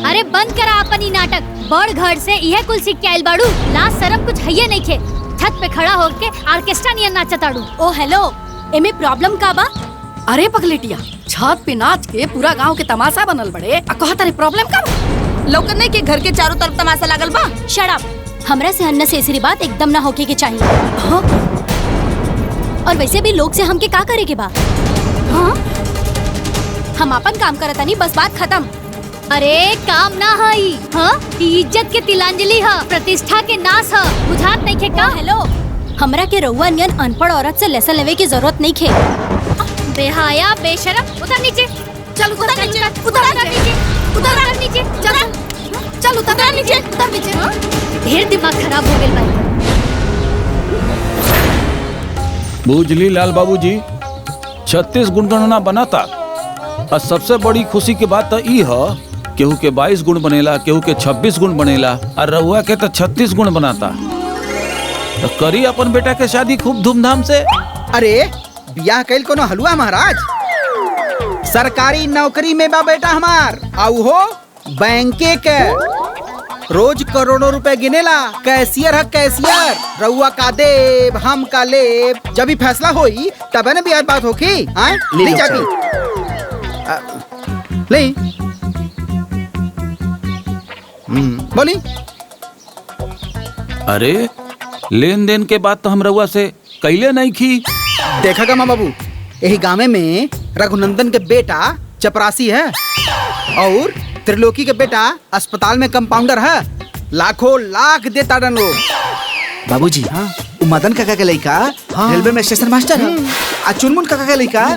अरे बंद करा अपन ही नाटक। बड़ घर से यह कुल सीख के आइल बाड़ू। लाज शरम कुछ है नहीं खे। छत पे खड़ा होके ऑर्केस्ट्रा नियन नाचताड़ू। ओ हेलो, एमे प्रॉब्लम का बा? अरे पगलेटिया, छत पे नाच के पूरा गांव के तमाशा बनल बड़े। आ कहत रे प्रॉब्लम का बा? लौकत नहीं के घर के चारों तरफ तमाशा लागल बा। Shut up. हमरा से अननेसेसरी बात एकदम ना होके के चाहिए। हाँ? और वैसे भी लोग से हमके का करे के बा? हाँ? हम अपन काम करत नहीं, बस बात खत्म। अरे काम ना हई, हाँ? इज्जत के तिलांजलि है, प्रतिष्ठा के नाश है। बुझात नहीं खे का? हेलो, हमरा के रउआ नियन अनपढ़ औरत से लेसन लेवे की जरूरत नहीं खे। बेहाया बेशरम, उतर नीचे। चल उतर नीचे, उतर नीचे, उतर नीचे। चल उतर नीचे, उतर नीचे। ढेर दिमाग खराब हो गइल भाई। बुझली लाल बाबूजी, 36 गुणगणना बनाता और सबसे बड़ी खुशी की बात तो ई है, केहू के 22 गुण बनेला, केहू के 26 गुण बनेला और रहुआ के तो 36 गुण बनाता। तो करी अपन बेटा के शादी खूब धूमधाम से। अरे बियाह कैल कोनो हलवा महाराज, सरकारी नौकरी में बा बेटा हमार, आउ हो बैंके के रोज करोड़ों रुपए गिनेला। कैशियर है कैशियर। रउआ का देव हम का लेब, जब भी फैसला होई तबे न बियाह बात होखी। ले जाबी ले बोली। अरे लेन देन के बात तो हम रउआ से कैले नहीं की। देखा गा माँ बाबू, यही गाँव में रघुनंदन के बेटा चपरासी है और त्रिलोकी के बेटा अस्पताल में कंपाउंडर है। लाखों लाख देता डन लोग। बाबूजी, उ मदन काका के लइका रेलवे में स्टेशन मास्टर है। आ चुनमुन काका के लइका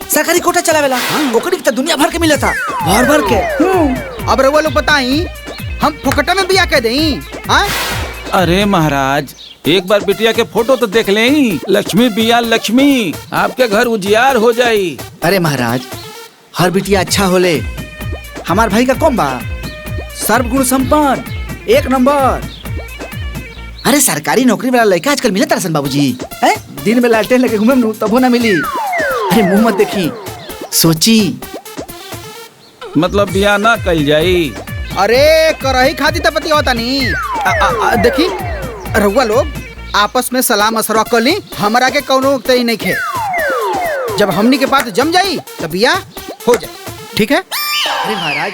सरकारी कोटा चलावेला। ओकरी के दुनिया भर के मिलता, भर भर के। अब रउआ लोग बताई हम फुकटा में बियाह कह देई? अरे महाराज, एक बार बिटिया के फोटो तो देख लें। लक्ष्मी बिया लक्ष्मी, आपके घर उजियार हो जाई। अरे महाराज, हर बिटिया अच्छा होले। हमार भाई का कौन बा? सर्वगुण संपन्न, एक नंबर। अरे सरकारी नौकरी वाला लड़का आजकल मिले तरसन बाबूजी। दिन में लालटेन लेके घूमे न तबो ना मिली। अरे मुंह मत देखी, सोची। मतलब बिया ना कल जाई? अरे करही खाती तपति होता नहीं। देखी रउआ लोग आपस में सलाह मशवरा कर ली, हमरा के कौनो तय नहीं खे। जब हमनी के बात जम जाई तब बिया हो जाए, ठीक है? अरे महाराज,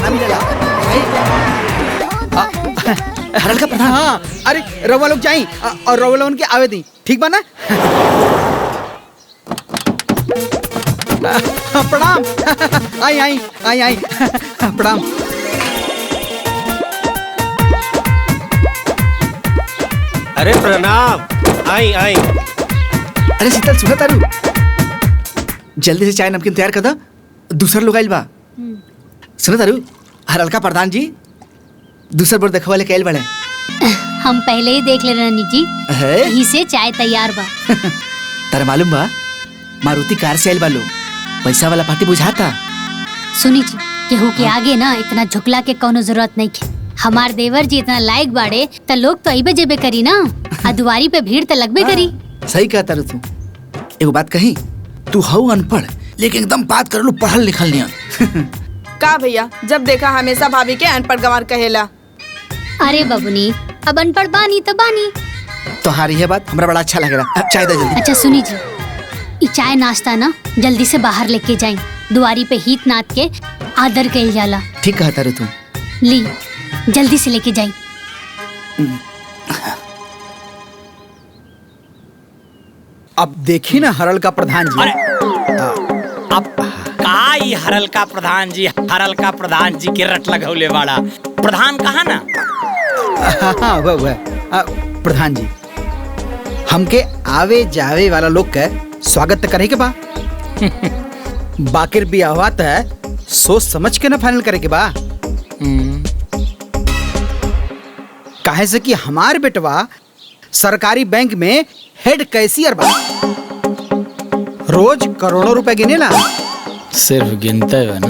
ना मिलेला। हरल का प्रधान। हाँ, अरे रउआ लोग जाई और रउआ लोगन के आवे दी, ठीक बा ना? प्रणाम। आई आई आई आई प्रणाम। अरे प्रणाम। आई आई। अरे शीतल, सुना तारू, जल्दी से चाय नमकीन तैयार कर दो, दूसर लोग आइल बा। सुना तारू, हरल का प्रधान जी दूसर बार देखो वाले कैल बड़े। हम पहले ही देख ले रानी जी, यही से चाय तैयार बा। तारा मालूम बा, मारुति कार से आइल बा लोग, पैसा वाला पार्टी बुझाता। सुनी जी, केहू के आगे ना इतना झुकला के कोनो जरूरत नहीं है। हमार देवर जी इतना लायक बाड़े त लोग तो अइबे जेबे करी ना, आ दुआरी पे भीड़ तो लगबे करी। सही कहता रू तू। एगो बात कही, तू हऊ अनपढ़ लेकिन एकदम बात कर लो पढ़ल लिखल नियन। का भैया, जब देखा हमेशा भाभी के अनपढ़ गंवार कहेला। अरे बबुनी, अब अनपढ़ बानी तो बानी। तोहारी ये बात हमरा बड़ा अच्छा लग रहा। चाय दे जल्दी। अच्छा सुनी जी, ये चाय नाश्ता ना जल्दी से बाहर लेके जाए। दुआरी पे हित नाथ के आदर कइल जाला। ठीक कहता रू तू। ली जल्दी से लेके जाए। अब देखी ना हरल का प्रधान जी। अब काई हरल का प्रधान जी, हरल का प्रधान जी के रट लगौले वाला प्रधान कहा ना? हाँ वह प्रधान जी, हमके आवे जावे वाला लोग के स्वागत करे के बा। बाकिर भी आवात है, सोच समझ के ना फाइनल करे के बा। काहे से कि हमार बेटवा सरकारी बैंक में हेड कैशियर बा, रोज करोड़ों रुपए गिनेला। सिर्फ गिनते है ना।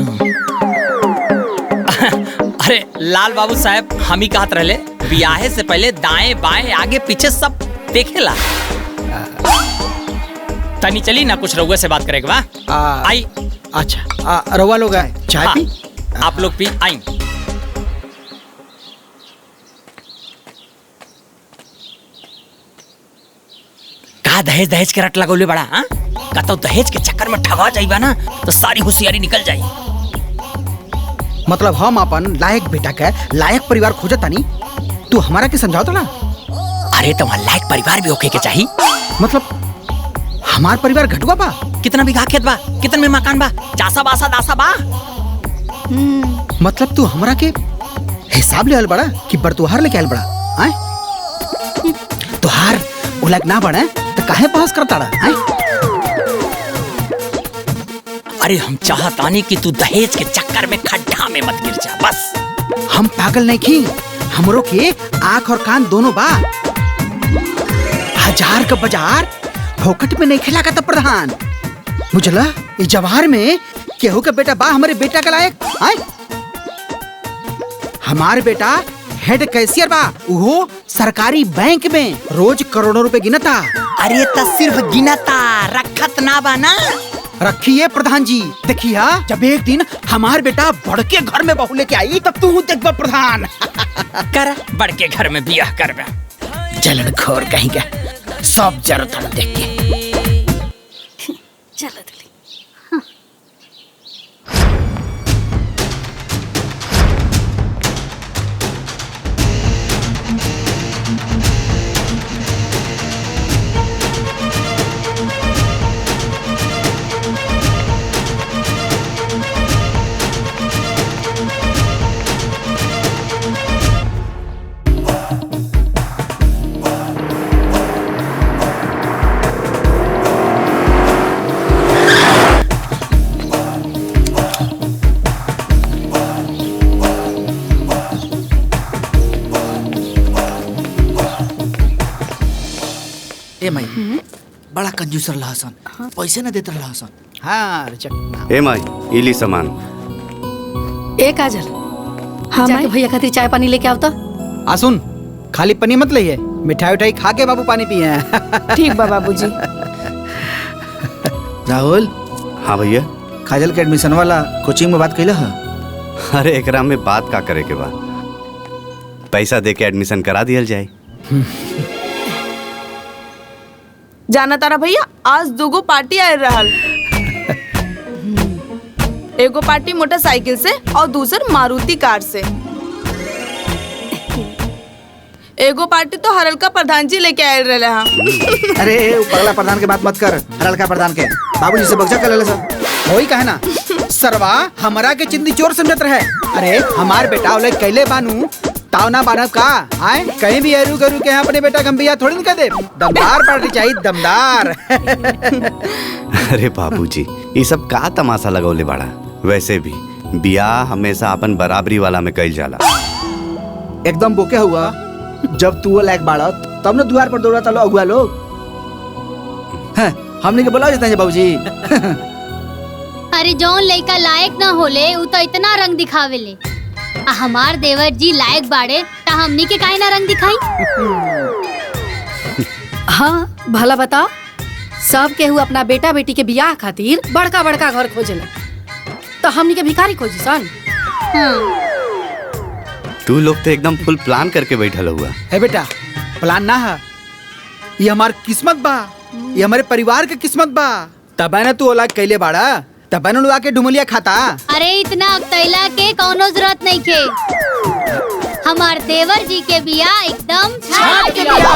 अरे लाल बाबू साहब, हम ही कहत रहले बियाहे से पहले दाएं बाएं आगे पीछे सब देखेला। तनी चली ना, कुछ रउआ से बात करेगा बा। आई। अच्छा रउआ लोग चाय पी? आप लोग भी आई। का दहेज दहेज के रट लगौले बड़ा, हाँ? का तो दहेज के चक्कर में ठगा जाइबा ना तो सारी होशियारी निकल जाई। मतलब हम अपन लायक बेटा के लायक परिवार खोजतानी, तू हमारा के समझाओ तो ना। अरे तुम्हारा लायक परिवार भी होके के चाहिए। मतलब हमार परिवार घटुआ बा? कितना बीघा खेत बा, कितन में मकान बा, चासा बासा दासा बा। मतलब तू हमरा के हिसाब ले आल बड़ा कि बरतुहार लेके आल बड़ा? आए तुहार उलग ना बड़ा तो काहे बहस करता रहा? अरे हम चाहतानी कि तू दहेज के चक्कर में खड्डा में मत गिर जा, बस। हम पागल नहीं की, हमरो के आँख और कान दोनों बा। हजार का बाजार फोकट में नहीं खिला का प्रधान, बुझला? ये जवाहर में केहू का बेटा बा हमारे बेटा का लायक? आए हमार बेटा हेड कैशियर बा, वो सरकारी बैंक में रोज करोड़ों रुपए गिनता। अरे तो सिर्फ गिनता, रखत ना बा ना। रखिए प्रधान जी, देखिए जब एक दिन हमार बेटा बड़के घर में बहू लेके आई तब तू देखबा प्रधान। कर बड़के घर में बियाह करबा। जलन खोर कहेंगे, सब जरूरत हम देख के। चलो दुली। ए माई बड़ा कंजूस रहा हसन, पैसे न देत रहा हसन। हाँ ए माई इली सामान। ए काजल, हाँ जाके भैया खातिर चाय पानी लेके आओ तो। आसुन, खाली पनी मत लइए, मिठाई उठाई खा के बाबू पानी पिए। ठीक बा बाबूजी। राहुल, हाँ भैया। काजल के एडमिशन वाला कोचिंग में बात कैला है? अरे एकरा में बात का करे के बा, पैसा दे के एडमिशन करा दिया जाए। जाना तारा भैया, आज दूगो पार्टी आए रहल। एगो पार्टी मोटरसाइकिल से और दूसर मारुति कार से। एगो पार्टी तो हरलका प्रधान जी लेके आए रहे हैं। अरे वो पगला प्रधान के बात मत कर, हरलका प्रधान के बाबूजी से बगजा कर ले सब। वही कहे ना, सरवा हमारा के चिंदी चोर समझत रहे। अरे हमार बेटा ओले कैले बानू ताव ना बानब का? आए कहीं भी एरू गरू के अपने बेटा गंबिया थोड़ी न कर दे। दमदार पार्टी चाहिए, दमदार। अरे बाबूजी ये सब का तमाशा लगौले बाड़ा। वैसे भी बियाह हमेशा अपन बराबरी वाला में कइल जाला। एकदम बोके हुआ, जब तू लायक बाड़ा तब न द्वार पर दौड़ा चलो अगुआ लोग। हमने के बुलाओ जाते हैं बाबूजी। अरे जौन लइका लायक ना होले उ तो इतना रंग दिखावेले। आ हमार देवर जी लायक बाड़े ता हमनी के काहे ना रंग दिखाई? हाँ भला बताओ, सब केहू अपना बेटा बेटी के बियाह खातिर बड़का बड़का घर खोजेला, तो हमनी के भिखारी खोजी सन। तू लोग तो एकदम फुल प्लान करके बैठल हुआ है बेटा। प्लान ना है, ये हमार किस्मत बा, ये हमारे परिवार के किस्मत बा। तब ना तू ओला कैले बाड़ा, तब न लुआ के डुमलिया खाता। अरे इतना अकतैला के कौनो जरूरत नहीं के। हमार देवर जी के बियाह एकदम छाट के बियाह।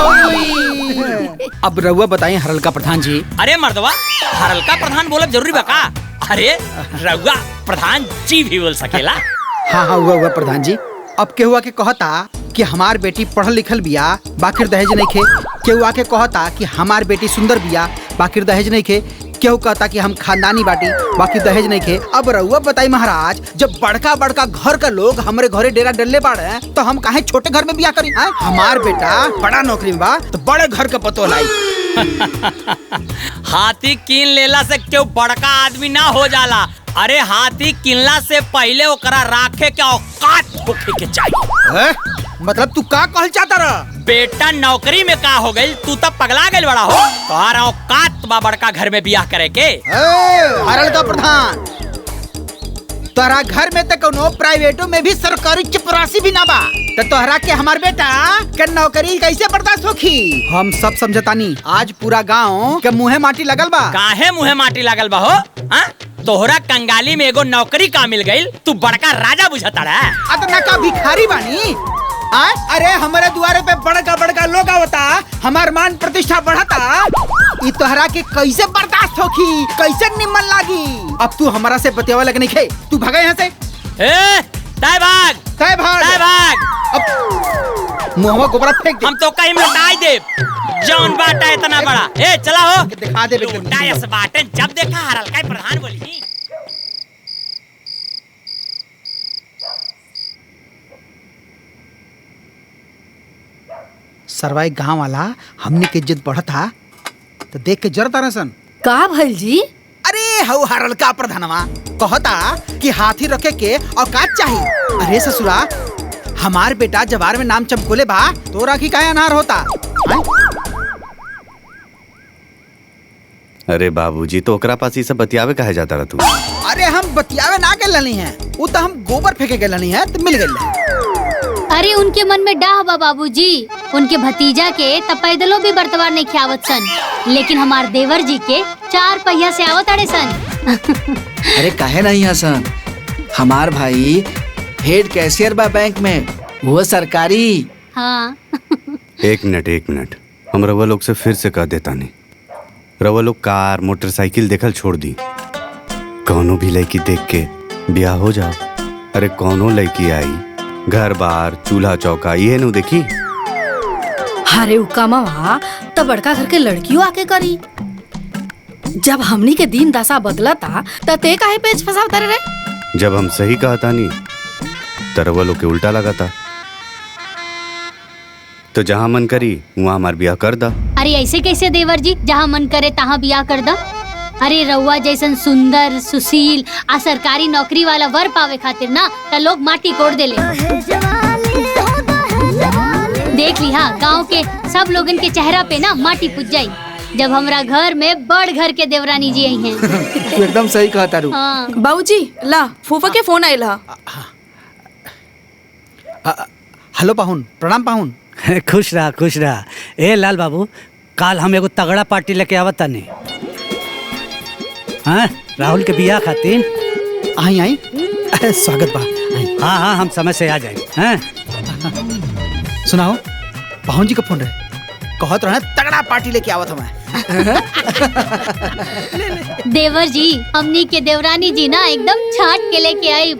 अब रउआ बताइए हरलका प्रधान जी। अरे मर्दवा, हरलका प्रधान बोलब जरूरी बा का? अरे रउआ प्रधान जी भी बोल सकेला। हाँ हाँ हुआ प्रधान जी। अब केहू आके कहता कि हमार बेटी पढ़ल लिखल बिया बाकिर दहेज नहीं खे। केहू आके कहता कि हमार बेटी सुंदर बिया बाकिर दहेज नहीं खे। केहू कहता कि हम खानदानी बाटी बाकी दहेज नहीं खे। अब रउआ बताई महाराज, जब बड़का बड़का घर का लोग हमारे घरे डेरा डलले बाड़े तो हम काहे छोटे घर में बिया करी? हमार बेटा बड़ा नौकरी में बा तो बड़े घर का पतो लाई। हाथी कीन लेला से क्यों बड़का आदमी ना हो जाला। अरे हाथी किनला से पहले ओकरा राखे के औकात होखे के चाहिए। मतलब तू का कहल चाहता रहा? बेटा नौकरी में का हो गई, तू तब पगला गई बड़ा हो। तोहरा औकात बा बड़का घर में बियाह करे के। हरल का प्रधान, तोहरा घर में तो कोनो प्राइवेटो में भी सरकारी चपरासी भी ना बा, तो तोहरा के हमार बेटा के नौकरी कैसे बर्दाश्त होखी? हम सब समझतानी। आज पूरा गांव के मुँहे माटी लगल बा। काहे मुँहे माटी लागल बा हो? हाँ? तोहरा कंगाली में एगो नौकरी का मिल गई, तू बड़का राजा बुझता रहा। अतना का भिखारी बानी? अरे हमारे दुआरे पे बड़का बड़का लोग आवता, हमार मान प्रतिष्ठा बढ़ता, ई तोहरा के कैसे बर्दाश्त होखी? कैसे निमन लागी? अब तू हमारा से बतियावा लग नहीं खे, तू भागा यहाँ से। तय भाग, तय भाग, तय भाग। अब मुँहवा गोबरा फेंक दे। हम तो कहीं लौटाई दे। जौन बाटा इतना बड़ा, चला हो। दिखा दे लौटायस बाटे, जब देखा हरल का प्रधान बोली। सरवाई गांव वाला हमने के इज्जत बढ़ता तो देख के जरता रसन। का भइल जी? अरे हऊ हरल का प्रधानवा कहता कि हाथी रखे के औकात चाहिए। अरे ससुरा, हमार बेटा जवार में नाम चमकोले बा, तो राखी काहे अनार होता? अरे बाबूजी, तो ओकरा पास ये सब बतियावे कहे जाता रहा तू? अरे हम बतियावे ना के लनी है, वो तो हम गोबर फेंके के लनी है, तो मिल गई। अरे उनके मन में डाह बा बाबूजी, उनके भतीजा के त पैदलो भी बर्तवार नहीं खियावत सन, लेकिन हमार देवर जी के 4 पहिया से आवत अड़े सन। अरे काहे नहीं हसन, हमार भाई हेड कैशियर बा बैंक में, वो सरकारी। हाँ। एक मिनट, हम रवा लोग से फिर से कह देता नहीं। रवा लोग कार मोटरसाइकिल देखल छोड़ दी, कौनो भी लड़की देख के ब्याह हो जाओ। अरे कौनो लड़की आई, घर बार चूल्हा चौका ये नु देखी। अरे उकामा तो बड़का घर के लड़कियों आके करी। जब हमनी के दिन दशा बदलता तो ते काहे पेच फसावता रे? जब हम सही कहता नहीं तो रवा लोग के उल्टा लगाता। तो जहाँ मन करी वहाँ हमार ब्याह कर दा। अरे ऐसे कैसे देवर जी, जहाँ मन करे तहाँ बियाह कर दा। अरे रउआ जैसन सुंदर सुशील आ सरकारी नौकरी वाला वर पावे खातिर ना त लोग माटी कोड़ देले। देख ली हाँ, गाँव के सब लोगन के चेहरा पे ना माटी पुज जाई जब हमरा घर में बड़ घर के देवरानी जी आई हैं। तू एकदम सही कहता रू। हाँ। बाबूजी ला फूफा के फोन आयल हा। हेलो पाहुन, प्रणाम पाहुन। खुश रहा। ए लाल बाबू, काल हम एगो तगड़ा पार्टी लेके आवत तानी। हाँ, राहुल के बियाह खातिर। आई स्वागत बा। हाँ, हम समय से आ जाए। हाँ? सुनाओ, पाहुन जी का फोन रहे, कहत रहे तगड़ा पार्टी लेके आवत हमें। देवर जी, हमनी के देवरानी जी ना एकदम छाट के लेके आई।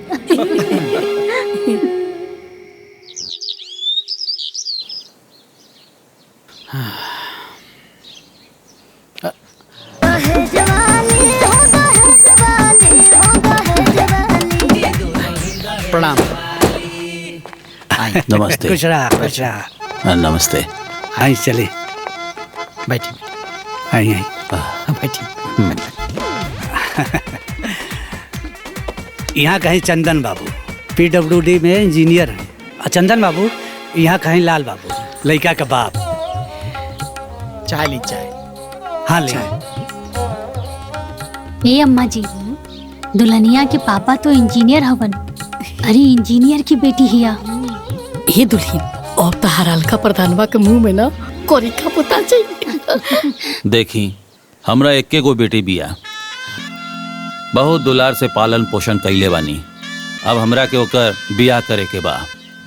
प्रणाम। नमस्ते। खुश रहा। नमस्ते। आई चले, बैठी आई। बैठी। यहाँ कहीं चंदन बाबू PWD में इंजीनियर हैं, और चंदन बाबू यहाँ कहीं लाल बाबू लड़का का बाप। चाय ली चाय। हाँ ले। ए अम्मा जी, दुल्हनिया के पापा तो इंजीनियर हवन। अरे इंजीनियर की बेटी हिया। ए दुल्हन, अब तो हरल का प्रधानवा के मुंह में ना कोरिका पुता चाहिए। देखी, हमरा एक्के गो बेटी बिया, बहुत दुलार से पालन पोषण कैले बानी। अब हमरा के ओकर बियाह करे के बा।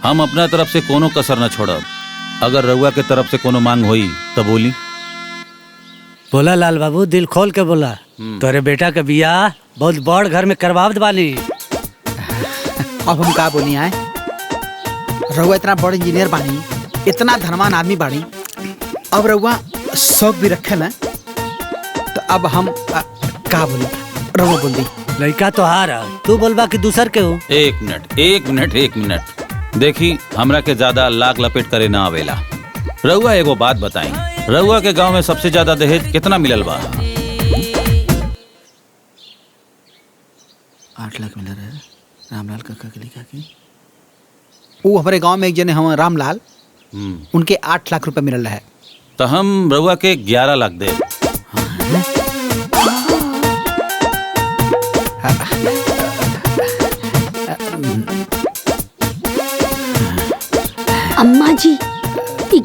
हम अपना तरफ से कोनो कसर न छोड़ब। अगर रउआ के तरफ से कोनो मांग होई तो बोली। बोला लाल बाबू, दिल खोल के बोला। तोरे बेटा के बियाह बहुत बड़ घर में करवावत बानी। अब हम का बोली आए, रउआ इतना बड़ इंजीनियर बानी, इतना धनवान आदमी बानी, अब रउआ शौक भी रखे न, तो अब हम का बोली, रउआ बोल दी। लड़का तो हार, तू बोलबा कि दूसर के हो। एक मिनट। देखी, हमरा के ज्यादा लाग लपेट करे ना आवेला। रउआ एगो बात बताई, रउआ के गांव में सबसे ज्यादा दहेज कितना मिलल बा? 8 लाख मिल रहा है रामलाल काका के लिखा के। वो हमारे गांव में एक जने हम रामलाल, उनके 8 लाख रुपए मिलल है। तो हम रउआ के 11 लाख दे।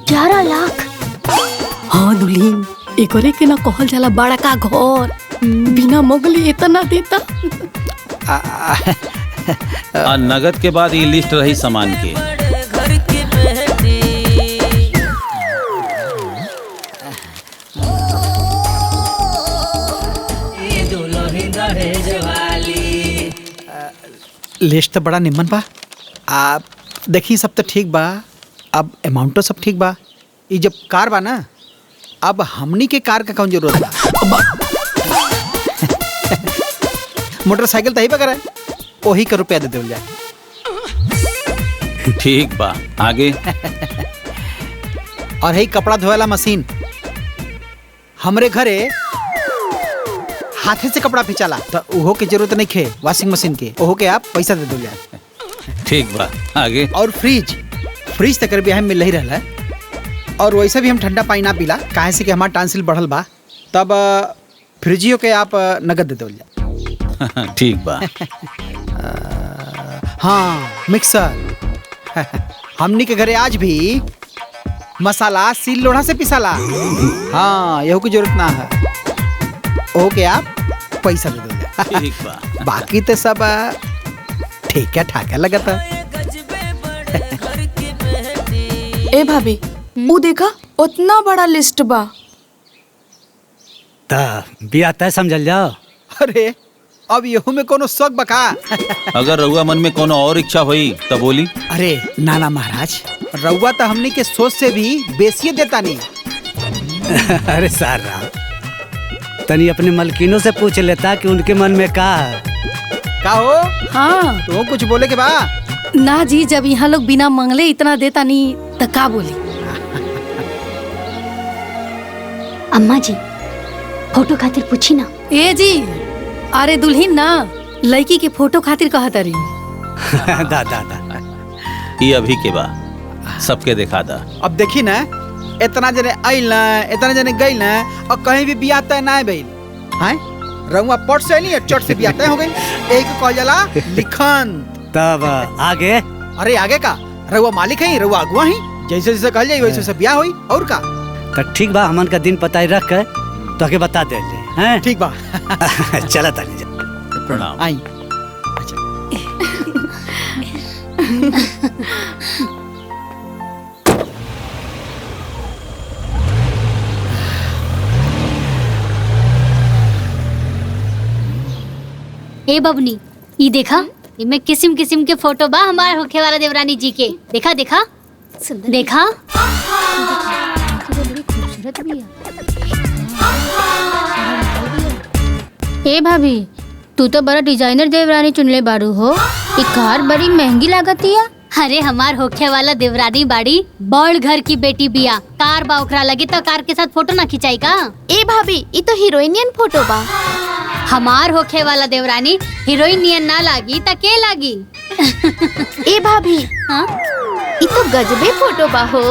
11 लाख। हाँ दुल्हीन, एकरे के ना कहल जाला बड़ा का घर, बिना मोगली इतना देता। नगद के बाद ये लिस्ट रही सामान की। लिस्ट तो बड़ा निमन बा। आप देखी सब तो ठीक बा, अब अमाउंटो सब ठीक बा। ये जब कार बा ना, अब हमनी के कार का कौन जरूरत बा। मोटरसाइकिल तो ही बगैर है, वही का रुपया दे देवल जाए। ठीक बा, आगे। और है कपड़ा धोएला मशीन, हमरे घरे हाथे से कपड़ा फिचाला, तो उहो के जरूरत नहीं खे वॉशिंग मशीन के, ओहो के आप पैसा दे दो जाए। ठीक बा, आगे। और फ्रिज तक भी मिल ही रहा है। और वैसे भी हम ठंडा पानी ना पीला, काहे से कि हमारा टांसिल बढ़ल बा, तब फ्रिजियो के आप नगद दे दो जाए। ठीक बा। हाँ, मिक्सर। हमनी के घरे आज भी मसाला सील लोढ़ा से पिसाला। हाँ, यहो की जरूरत ना है, ओहो के आप पैसा दे दो। ठीक बा। बाकी तो सब ठीक है, ठाक है लगता। ए भाभी, वो देखा उतना बड़ा लिस्ट बा। ता बिया तय समझल जाओ। अरे अब यहू में कोनो शौक बका। अगर रउआ मन में कोनो और इच्छा हुई तो बोली। अरे नाना महाराज, रउआ तो हमनी के सोच से भी बेसिए देता नहीं। अरे सारा तनी अपने मलकिनों से पूछ लेता कि उनके मन में का है। का हो? हाँ तो कुछ बोले के बा? ना जी, जब यहाँ लोग बिना मंगले इतना देता नहीं तो का बोली। अम्मा जी, फोटो खातिर पूछी ना। ए जी, अरे दुल्हीन ना, लड़की के फोटो खातिर कहता रही। दा दा दा। ये अभी के बा, सबके दिखा दा। अब देखी ना, इतना जने आइल ना, इतना जने गइल ना, और कहीं भी बियाह तय ना भइल। हैं? रउआ पट से नहीं, चट से बियाह तय हो गई। एक कह जाला लिखन। तब आगे? अरे आगे का? रउआ मालिक है, रउआ अगुआ है। जैसे जैसे कहल जाई वैसे वैसे बियाह होई। और का? तो ठीक बा, हमन का दिन पता ही रख के तो आगे बता दे हैं। ठीक बा। चला ताली जा। प्रणाम। आई। ए बबनी, ये देखा, इनमें किस्म किस्म के फोटो बा हमारे होखे वाला देवरानी जी के। देखा देखा देखा, बड़ी खूबसूरत भी है। ए भाभी, तू तो बड़ा डिजाइनर देवरानी चुनले बाड़ू हो। ये कार बड़ी महंगी लागती है। अरे हमार होखे वाला देवरानी बाड़ी बड़ घर की बेटी बिया, कार बा ओकरा लगे तो कार के साथ फोटो ना खिंचाई का? ए भाभी, ये तो हीरोइनियन फोटो बा। हमार होखे वाला देवरानी हीरोइन नियन ना लागी त के लागी? ए भाभी, हाँ? ये तो गजबे फोटो बा हो।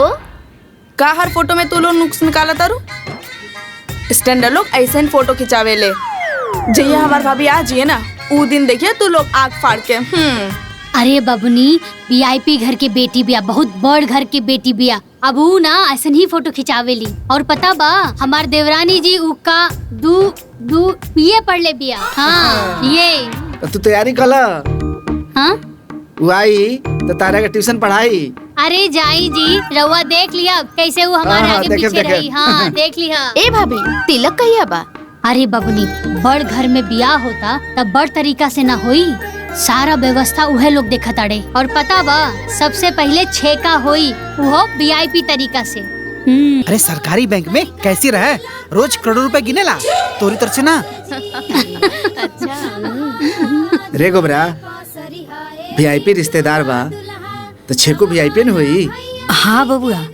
का हर फोटो में तू लोग नुक्स निकाला तारू? स्टैंडर्ड लोग ऐसे ही फोटो खिंचावे ले। जैया हमार भाभी आ जिए ना, ऊ दिन देखिए तू लोग आग फाड़ के। अरे बबनी, वीआईपी घर के बेटी बिया, बहुत बड़ घर के बेटी बिया। अब ऊ ना ऐसे ही फोटो खिंचावेली। और पता बा, हमार देवरानी जी ऊ का दू बीए पढ़ ले बिया। हाँ ये। तू तैयारी कला। हाँ? वो आई तो तारा का ट्यूशन पढ़ाई। अरे जाई जी, रउआ देख लिया कैसे वो हमारे हाँ, आगे देखे, पीछे देखे। रही। हाँ देख लिया। ए भाभी, तिलक कहिया बा? अरे बबनी, बड़ घर में बियाह होता तब बड़ तरीका से ना होई। सारा व्यवस्था उहे लोग देखत अड़े। और पता बा, सबसे पहले छेका होई, वो वीआईपी तरीका से। अरे सरकारी बैंक में कैसी रहे, रोज करोड़ों रुपए गिनेला तोरी तरफ से ना। रे गोबरा, वीआईपी रिश्तेदार बा तो छेको वीआईपी न होई। हाँ बबुआ,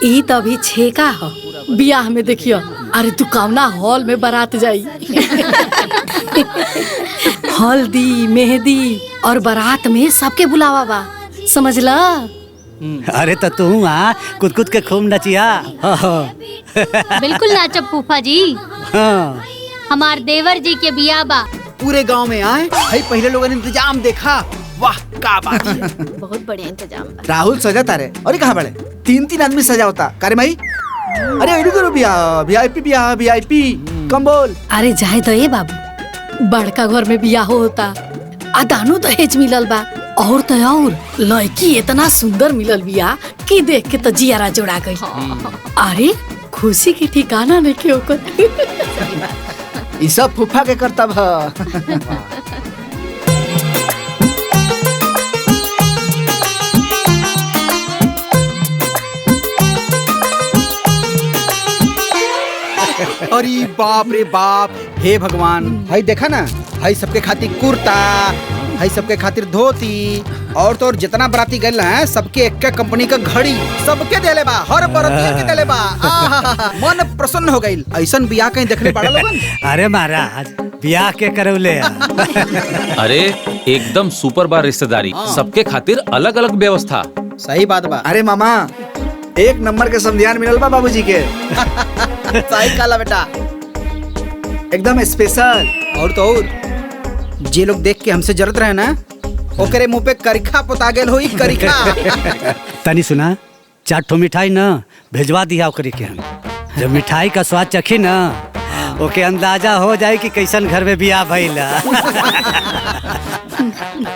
ई तो अभी छेका हो। बियाह में देखियो, अरे तू कौना हॉल में बारात जाई। हल्दी, मेहंदी और बारात में सबके बुलावा बा, समझला? अरे तो तू कुद कुद के खूब नचिया। बिल्कुल नाचब फूफा जी। हाँ। हमार देवर जी के बियाह बा। पूरे गांव में आए, भाई पहले लोगों ने इंतजाम देखा, वाह का बात है। बहुत बढ़िया इंतजाम बा। राहुल सजा तारे और कहाँ बड़े 3-3 आदमी सजा होता करे माई। अरे इधर करो भैया वीआईपी कम बोल। अरे जाए तो ये बाबू, बड़का घर में बियाह होता आ दानो दहेज मिलल बा और तो और लड़की इतना सुंदर मिलल बिया कि देख के तो जियारा जोड़ा गई। अरे खुशी की ठिकाना नहीं के ओकर। ये सब फूफा के करतब है। अरे बाप रे बाप, हे भगवान, भाई देखा ना, भाई सबके खातिर कुर्ता, भाई सबके खातिर धोती और तो और जितना बराती गए हैं सबके एक कंपनी का घड़ी सबके देले बा, हर बरातिया के देले बा। मन प्रसन्न हो गई। ऐसन बियाह कहीं देखने पड़ा लोगन? अरे महाराज ब्याह के करौले अरे एकदम सुपर बार रिश्तेदारी, सबके खातिर अलग अलग व्यवस्था। सही बात बा। अरे मामा 1 नंबर के समझान मिलल बा बाबूजी के। सही काला बेटा, एकदम स्पेशल। और तो और जे लोग देख के हमसे जरूरत रहे ना, ओकरे मुंह पे करिखा पोता गेल होई, करिखा। तनी सुना, 4 ठो मिठाई न भेजवा दिया ओकरे के हम। जब मिठाई का स्वाद चखी ना, ओके अंदाजा हो जाए कि कैसन घर में बियाह भइला।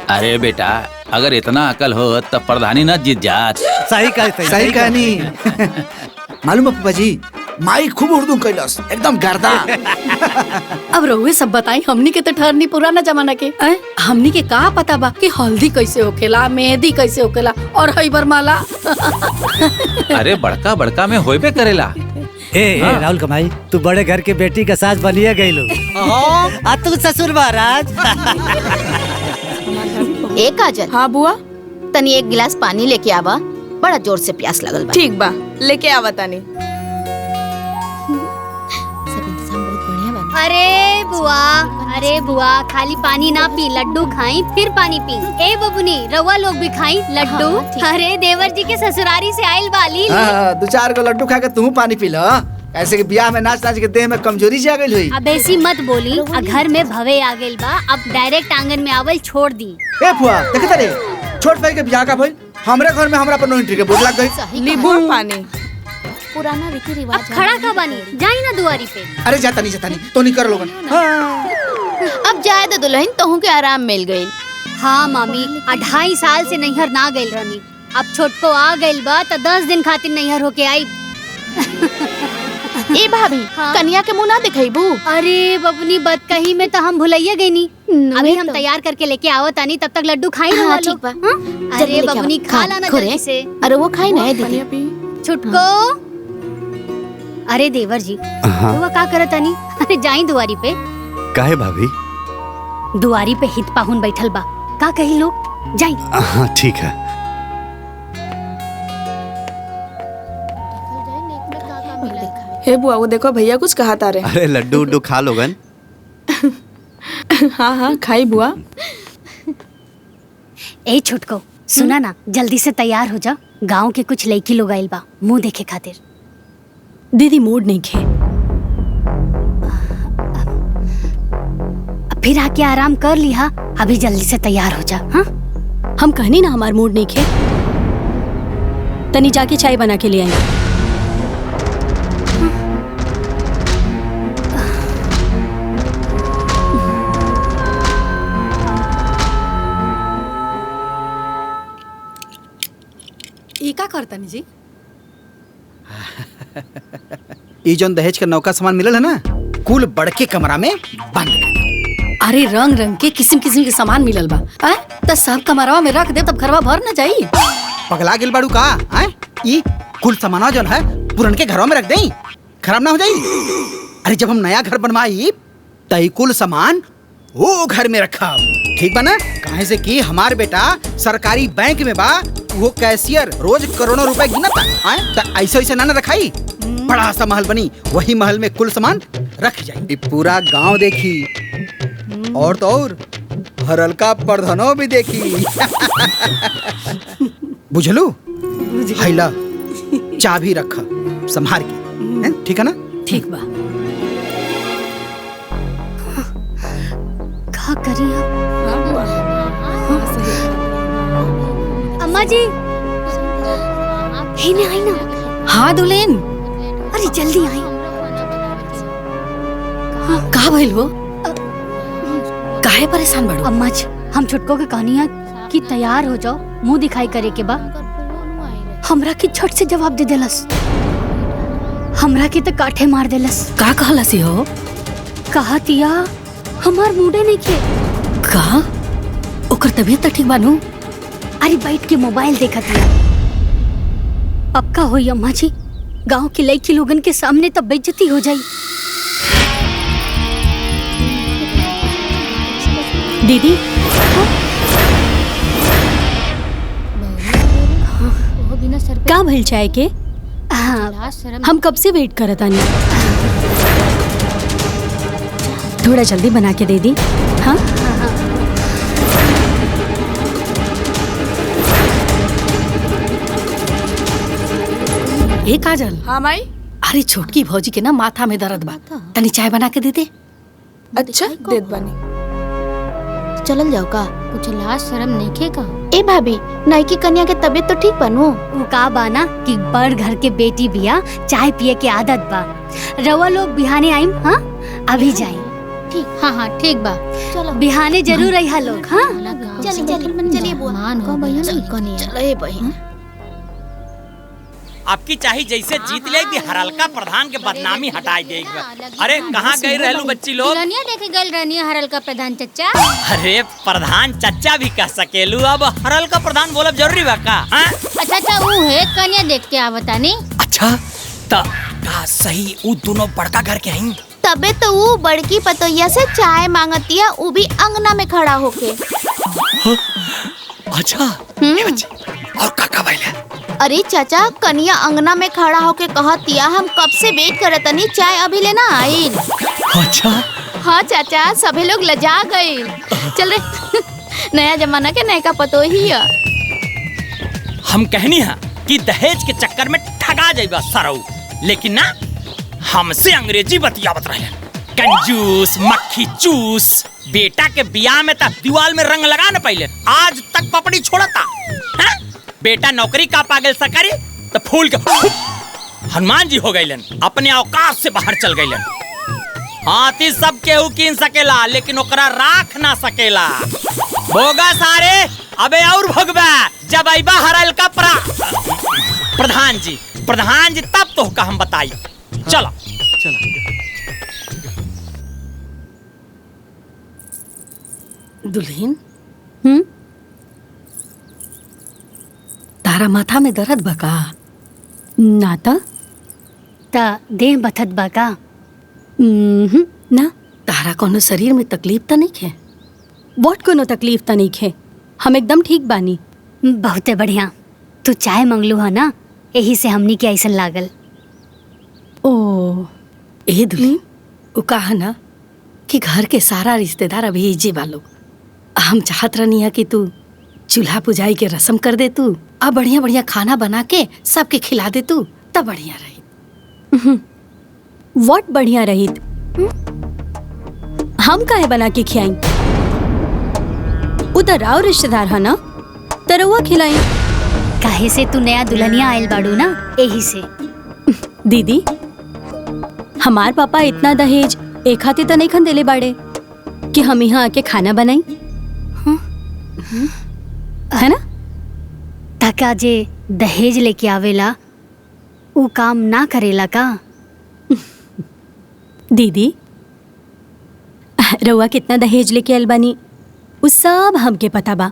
अरे बेटा, अगर इतना अकल हो तब प्रधानी न जीत जात। सही कहते, सही कहानी। मालूम है पापा जी, माई खूब उर्दू कैलस, एकदम गर्दा। अब रहुए सब बताई, हमनी के तो ठहरनी पुराना जमाना के। हमनी के का पता बा कि हल्दी कैसे होखेला, मेहंदी कैसे होखेला और हई बरमाला। अरे बड़का बड़का में होइबे करेला। ए राहुल कमाई, तू बड़े घर के बेटी का सास बनिए गईलो। आ तू ससुर महाराज। ए काजल, हाँ बुआ, तनी 1 गिलास पानी लेके आवा, बड़ा जोर से प्यास लगल बा। ठीक बा, लेके आवा तानी। अरे बुआ खाली पानी ना पी, लड्डू खाई फिर पानी पी। ए बबुनी, रवा लोग भी खाई लड्डू। अरे देवर जी के ससुरारी से आइल बाली। 2-4 गो लड्डू खा के तू पानी पी लो। ऐसे कि ब्याह में नाच नाच के देह में कमजोरी जा गई हुई। अब ऐसी मत बोली, घर में भवे आ गइल बा, अब डायरेक्ट आंगन में आवल छोड़ दी। ए फुआ देखत रे, छोट भाई के ब्याह का भइल, हमरे घर में हमरा पर नो एंट्री के बोर्ड लग गई। नींबू पानी। पुराना रीति रिवाज। अब खड़ा का बनी, जाई ना दुआरी पे। अरे जाता नहीं तो नहीं कर लोगन। अब जाए तो दुल्हन तोहू के आराम मिल गई। हाँ मामी, 2.5 साल से नैहर ना गइल रहनी, अब छोटको आ गइल बा तो 10 दिन खातिर नैहर होके आई। ए भाभी, कन्या के मुंह ना दिखाईबू। अरे बबनी बद कही में तो हम भुलैया गई नी। अभी हम तैयार करके लेके आवत तानी, तब तक लड्डू खाई ना। हाँ, ठीक बा। अरे बबनी खा लाना जल्दी से। अरे वो खाई ना दीदी। छुटको। अरे देवर जी, वो का करत तानी? अरे जाई दुआरी पे। काहे भाभी? दुआरी पे हित पाहुन बैठल बा, का कही लोग, जाई। हाँ ठीक है। हे बुआ, वो देखो भैया कुछ कहा तारे। अरे लड्डू उड्डू खा लोगन। हाँ हाँ खाई बुआ। ए छुटको, सुना ना, जल्दी से तैयार हो जा, गांव के कुछ लड़की लोग आइल बा मुंह देखे खातिर। दीदी मूड नहीं खे। फिर आके आराम कर लिहा, अभी जल्दी से तैयार हो जा। हाँ हम कहनी ना हमार मूड नहीं खे। तनी जाके चाय बना के ले आई। ई का करतनी जी? ये जो दहेज का नौका सामान मिलल है ना, कुल बड़के कमरा में बंद कर। अरे रंग रंग के किस्म किस्म के सामान मिलल बा। तो सब कमरवा में रख दे, तब घरवा भर न जाई। पगला गिल बाड़ू का? ई कुल सामान जो है पुरन के घरों में रख देई, खराब ना हो जाई। अरे जब हम नया घर बनवाई तई कुल सामान वो घर में रखा, ठीक बा ना? काहे से कि हमार बेटा सरकारी बैंक में बा, वो कैशियर रोज करोड़ों रुपए गिनता। ऐसे ऐसे ना रखाई, बड़ा सा महल बनी, वही महल में कुल सामान रख जाई। पूरा गांव देखी और तो और हरलका प्रधानो भी देखी। बुझलू? हैला चाबी रखा संभार के, ठीक है ना? ठीक बा। का करी अब? अम्मा जी ही ना आई ना। हाँ दुल्हन, अरे जल्दी आई। का भइल हो? काहे परेशान बड़ो? अम्मा जी हम छुटको के कहानियाँ कि तैयार हो जाओ, मुंह दिखाई करे के बा। हमरा की झट से जवाब दे देलस, हमरा की तो काठे मार देलस। का कहलसी हो? कहा तिया हमार मूडे नहीं खे। का ओकर तबीयत तो ठीक बानू? अरे बैठ के मोबाइल देखा तिया। अब का होई अम्मा जी, गांव के लड़की लोगन के सामने तब बेइज्जती हो जाई। दीदी का भइल चाय के? हाँ, हम कब से वेट करत आनी। थोड़ा जल्दी बना के दे दी। हाँ ए काजल। हाँ माई। अरे छोटकी भौजी के ना माथा में दर्द बा, तनी चाय बना के दे दे। अच्छा देत बनी। चलल जाओ का, कुछ लाज शर्म नहीं का। ए भाभी, नई कन्या के तबीयत तो ठीक बनू? वो का बाना कि बड़ घर के बेटी बिया, चाय पिए के आदत बा। रवा लोग बिहाने आइम। हाँ अभी जाई। ठीक। हाँ हाँ ठीक बा, चलो बिहाने जरूर रही लोग। हाँ चलिए बुआ। चलो बहन। आपकी चाही जैसे जीत ले भी हरलका प्रधान के बदनामी हटाई देगी। अरे कहाँ गई रहलू बच्ची लोग? देखे गल रहनी हरलका प्रधान चचा। अरे प्रधान चचा भी कह सकेलू, अब हरलका प्रधान बोलब जरूरी बा का? अच्छा वो है कन्या देख के आवता नहीं। अच्छा ता का सही उ दोनों बड़का घर के हईं। तबे तो वो बड़की पतोहिया से चाय मांगतिया, वो भी अंगना में खड़ा होके। अच्छा और काका भइले? अरे चाचा, कन्या अंगना में खड़ा होके कहतिया हम कब से वेट करतनी, चाय अभी लेना आइल। अच्छा हाँ चाचा, सभी लोग लजा गए। चल रे नया जमाना के नयका पतोहिया। हम कहनी है कि दहेज के चक्कर में ठगा जाइबा सरऊ, लेकिन ना हमसे अंग्रेजी बतियावत रहे। कंजूस मक्खी चूस। बेटा के बियाह में तक दीवाल में रंग लगा न पहले, आज तक पपड़ी छोड़ता है? बेटा नौकरी का पागल सरकारी तो फूल के हनुमान जी हो गईलन, अपने औकात से बाहर चल गईलन। हाथी सब केहू कीन सकेला, लेकिन ओकरा राख ना सकेला। भोगा सारे अबे और भोगबा जब आइबा हरलका प्रधान जी तब तो का हम बताई। चलो दुल्हन, तारा माथा में दर्द बा का? ना ता देह बथत बा का? ना। तारा कोनो शरीर में तकलीफ तो नहीं है? वोट कोनो तकलीफ तो नहीं है, हम एकदम ठीक बानी। बहुते बढ़िया। तू चाय मंगलू है ना, यही से हमनी के ऐसा लागल। ओ ए दुल्हन, वो कहा ना कि घर के सारा रिश्तेदार अभी इजे वालों। हम चाहत रहनी है कि तू चूल्हा पुजाई के रस्म कर दे, तू अब बढ़िया बढ़िया खाना बना के सबके खिला दे, तू तब बढ़िया रही। वोट बढ़िया रही। हम काहे बना के खियाई? उधर आओ रिश्तेदार है ना, तरवा खिलाई। काहे से तू नया दुल्हनिया आयल बाड़ू ना, यही से। दीदी हमार पापा इतना दहेज एक हाथे तो नहीं खन देले बाड़े कि हम यहाँ आके खाना बनाई, है ना? ताका जे दहेज लेके आवेला वो काम ना करेला का? दीदी रउआ कितना दहेज लेके आयल बानी उस सब हमके पता बा।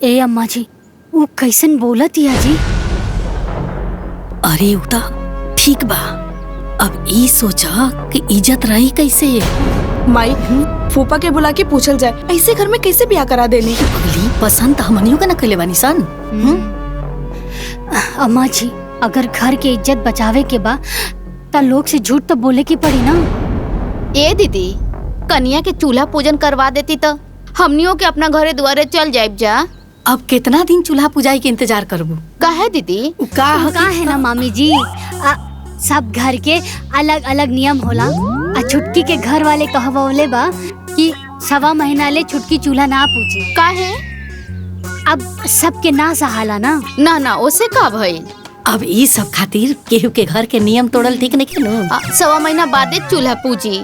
ए अम्मा जी, वो कैसन बोलत या जी? अरे उता ठीक बा, अब ई सोचा कि इज्जत रही कैसे। माई फूफा के बुला के पूछल जाए, ऐसे घर में कैसे ब्याह करा देनी? पगली पसंद हमनियों का न कले बानी सन। अम्मा जी, अगर घर के इज्जत बचावे के बा ता लोग से झूठ तो बोले की पड़ी ना। ए दीदी, कन्या के चूल्हा पूजन करवा देती तो हमनियों के अपना घरे दुआरे चल जाइब जा। अब कितना दिन चूल्हा पुजाई के इंतजार करबू? काहे दीदी? का है ना मामी जी, सब घर के अलग अलग नियम होला। छुटकी के घर वाले कहवले बा कि 1.25 महीना ले छुटकी चूल्हा ना पूछी। काहे? अब सबके ना सहाला ना। ना ओसे का भइल? अब ई सब खातिर केहू के घर के नियम तोड़ल ठीक नहीं नु। 1.25 महीना बादे चूल्हा पूजी।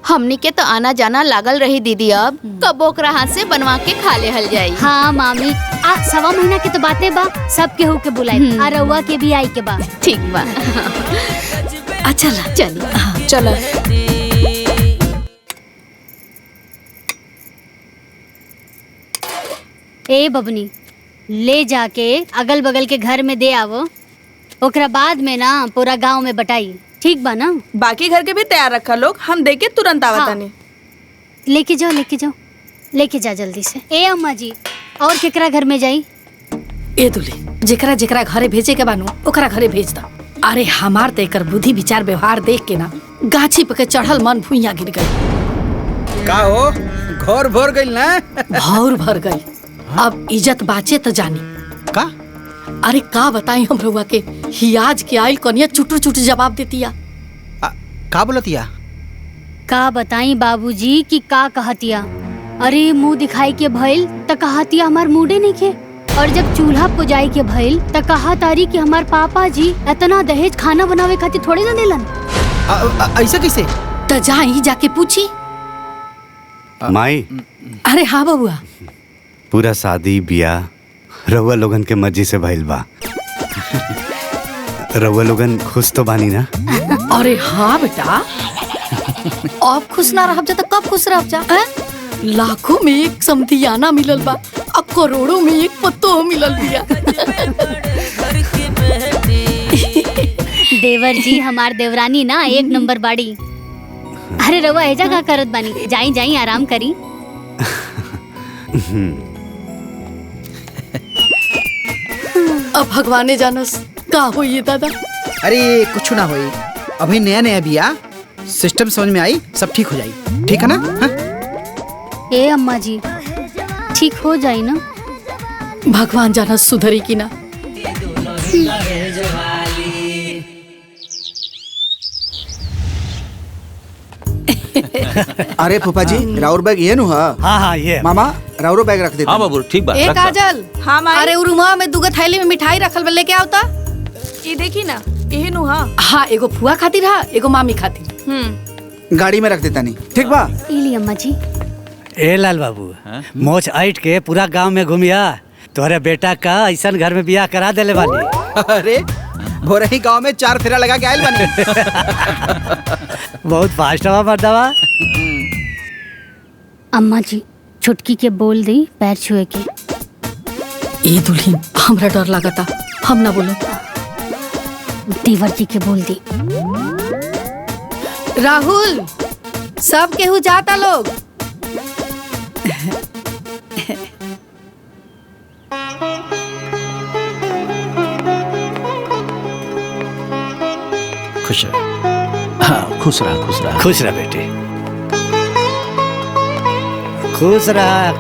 हमनी के तो आना जाना लागल रही दीदी। अब कब ओकरा हाथ से बनवा के खा ले हल जाई। हाँ मामी, 1.25 महीना के तो बातें बा, सब केहू के बुलाई आ रउआ के भी आई के बा। ठीक बा। अच्छा चली चलो। ए बबनी, ले जाके अगल बगल के घर में दे आवो, ओकरा बाद में ना पूरा गांव में बटाई। ठीक बा ना? बाकी घर के भी तैयार रखा लोग, हम देके तुरंत आवतानी। लेके जाओ, लेके जा जल्दी से। ए अम्मा जी, और केकरा घर में जाई? ए दुले, जेकरा जेकरा घरे भेजे के बानू ओकरा घरे भेज दा। अरे हमार ते एकर बुद्धि विचार व्यवहार देख के ना गाछी पे के चढ़ल मन भुइया गिर गई। का हो, घर भर गइल ना? भौर भर गई। अब इज्जत बाचे तो जानी का? अरे का बताई हम रउआ के, हियाज के आइल कनिया चुटू चुटू जवाब देतिया। का बोलतिया? का बताई बाबूजी कि का कहतिया। अरे मुंह दिखाई के भइल त कहतिया हमार मूडे नहीं खे, और जब चूल्हा पुजाई के भइल त कहा तारी कि हमार पापा जी इतना दहेज खाना बनावे खातिर थोड़े ना देलन। ऐसा कैसे? त जाई जाके पूछी। माई, अरे हाँ बबुआ। पूरा शादी ब्याह रउआ लोगन के मर्जी से भइल बा। रउआ लोगन खुश तो बानी ना? अरे हाँ बेटा, अब खुश ना रहब जा तो कब खुश रहब जा? लाखों में एक समधियाना मिलल बा, अब करोड़ों में एक पत्तो मिलल बिया। देवर जी हमार देवरानी ना एक नंबर बाड़ी। अरे रवा एजा का करत बानी, जाई आराम करी। अब भगवाने जानस का होई दादा। अरे कुछ ना होई, अभी नया नया बिया, सिस्टम समझ में आई, सब ठीक हो जाई। ठीक है ना? हाँ? ए अम्मा जी, ठीक हो जाई ना? भगवान जानस सुधरी की ना। अरे फूफा जी, राउर बैग ये नु है? हाँ ये मामा राउरो बैग रख दे। हाँ बाबू ठीक बा। ए काजल, हाँ माई। अरे उरुमा में दुगो थैली में मिठाई रखल बा, लेके आवता। ये देखी ना, यही नु। हाँ, एगो फुआ खातिर हा, एगो मामी खातिर। गाड़ी में रख देता नहीं। ठीक बा? इली अम्मा जी। ए लाल बाबू, मोच ऐट के पूरा गांव में घूमिया, तोहरे बेटा का ऐसा घर में बियाह करा देले बानी। अरे भोरही गांव में 4 फेरा लगा के आइल बानी। बहुत फास्ट हवा मर्दवा। अम्मा जी, छुटकी के बोल दी पैर छुए के। ए दुल्हन, हमरा डर लगता, हम ना बोलो। देवर जी के बोल दी। राहुल, सब केहू जाता लोग। खुश रह। हाँ, खुश रहा खुश रह बेटे, खुश रहा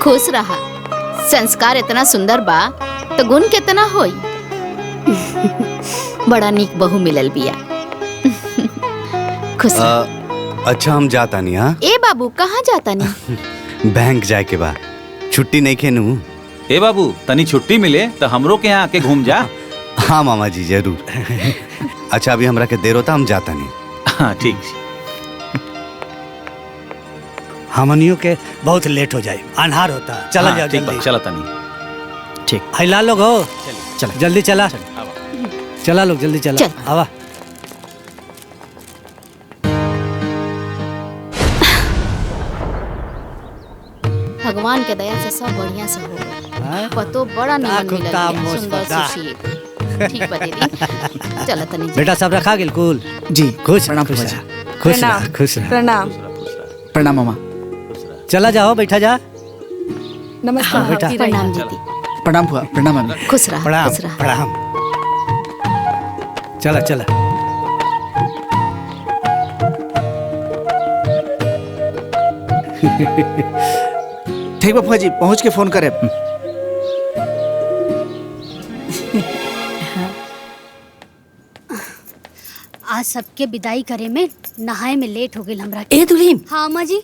खुश रहा। संस्कार इतना सुंदर बा तो गुण कितना होई। बड़ा नीक बहू मिलल बिया। खुश रहा। अच्छा हम जाता नहीं। हाँ ए बाबू, कहाँ जाता नहीं? बैंक जाए के बा, छुट्टी नहीं खेनू। ए बाबू, तनी छुट्टी मिले तो हमरो के यहाँ आके घूम जा। हाँ मामा जी जरूर। अच्छा अभी हमरा के देर होता, हम जाता नहीं। हाँ ठीक। हमनियों के बहुत लेट हो जाए, अन्हार होता। चला जाओ ठीक बा, जल्दी। चला तनी। ठीक। हिला लोग हो, चल जल्दी चला। चला लोग, जल्दी चला। चल। आवा। भगवान के दया से सब बढ़िया से हो गया। पतो बड़ा निमन मिलल बिया, सुंदर सुशील। ठीक बा दीदी, चला तनी। बेटा सब रखा गेल कुल? जी खुश प्रणाम खुश फूफा जी। रह, खुश रह, खुश रह। प्रणाम। प्रणाम मामा। चला जाओ, बैठा जा। नमस्कार बेटा। प्रणाम दीदी। प्रणाम फूफा, प्रणाम मामी। खुश रहा, प्रणाम खुश रहा। प्रणाम। चला चला। ठीक बा फूफा जी, पहुँच के फोन करे। आज सबके विदाई करे में नहाए में लेट हो गई हमरा। ए दुल्हीन, हाँ अम्मा जी।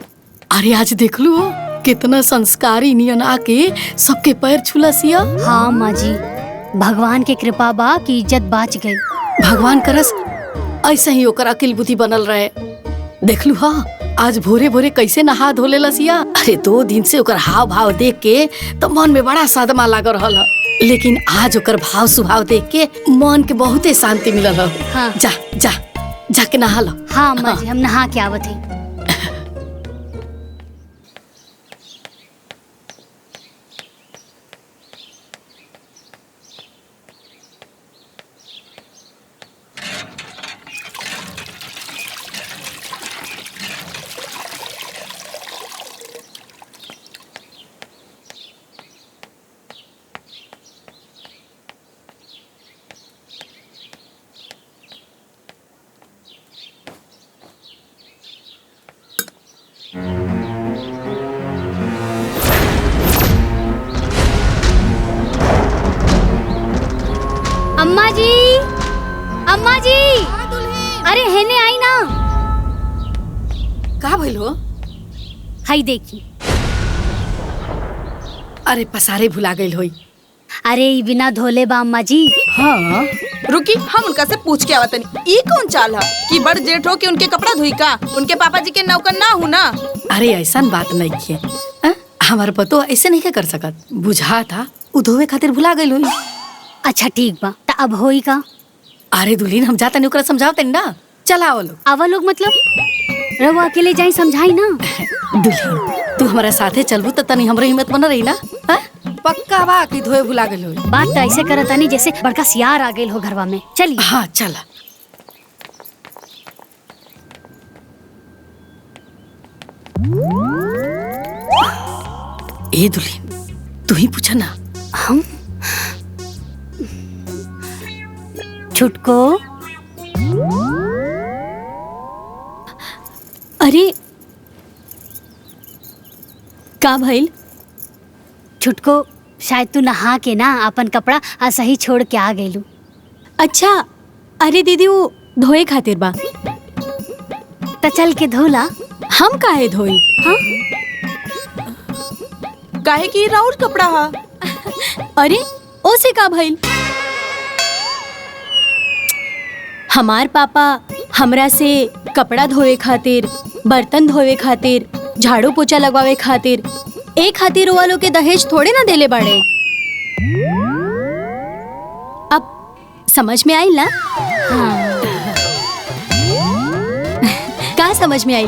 अरे आज देख लू कितना संस्कारी नियन आके सबके पैर छुलसिया। हाँ अम्मा जी, भगवान के कृपा बा की इज्जत बाच गई। भगवान करस ऐसे ही ओकर अकिल बुद्धि बनल रहे। देख लू हाँ, आज भोरे भोरे कैसे नहा धोले लसिया। अरे 2 दिन से ओकर हाव भाव देख के तो मन में बड़ा सदमा लाग रहल है, लेकिन आज ओकर भाव स्वभाव देख के मन के बहुते शांति मिलल है। हाँ। जा जा जाके नहा लो। हाँ अम्मा जी, हम नहा के आवत है। अम्मा जी, अम्मा जी, अरे हेने आई ना। का भइल हो? हाई देखी। अरे पसारे भुला गइल होई। अरे ई बिना धोले बा अम्मा जी। हाँ रुकी, हम उनका से पूछ के आवतनी। ई कौन चाल है कि बड़ जेठ हो के उनके कपड़ा धोई का? उनके पापा जी के नौकर ना हूँ ना। अरे ऐसा बात नहीं है, हमारे पतो ऐसे नहीं कर सकत। बुझा था उ धोवे खातिर भुला गइल होई। अच्छा ठीक बा, त अब होई का? अरे दुल्हीन, हम जाता नहीं ओकरा समझावते ना। चला आवो लोग। आवा लोग मतलब रवा अकेले जाई समझाई ना। दुल्हीन तू हमारा साथे चलबू त तनी हमरे हिम्मत बन रही ना। पक्का बा कि धोए भुला गइल होई। बात तो ऐसे करत नहीं जैसे बड़का सियार आ गइल हो घरवा में। चली। हाँ चला। ए दुल्हीन, तू ही पूछा ना। हम छुटको। अरे का भइल? छुटको, शायद तू नहा के ना अपन कपड़ा ऐसा ही छोड़ के आ गइलू। अच्छा, अरे दीदी वो धोए खातिर बा। त चल के धोला। हम काहे धोई? हाँ? काहे कि राउर कपड़ा हा। अरे ओसे का भइल? हमार पापा हमरा से कपड़ा धोए खातिर, बर्तन धोए खातिर, झाड़ू पोछा लगवावे खातिर, एक खातिर वालों के दहेज थोड़े ना देले बाड़े। अब समझ में आई ना? हाँ। का समझ में आई?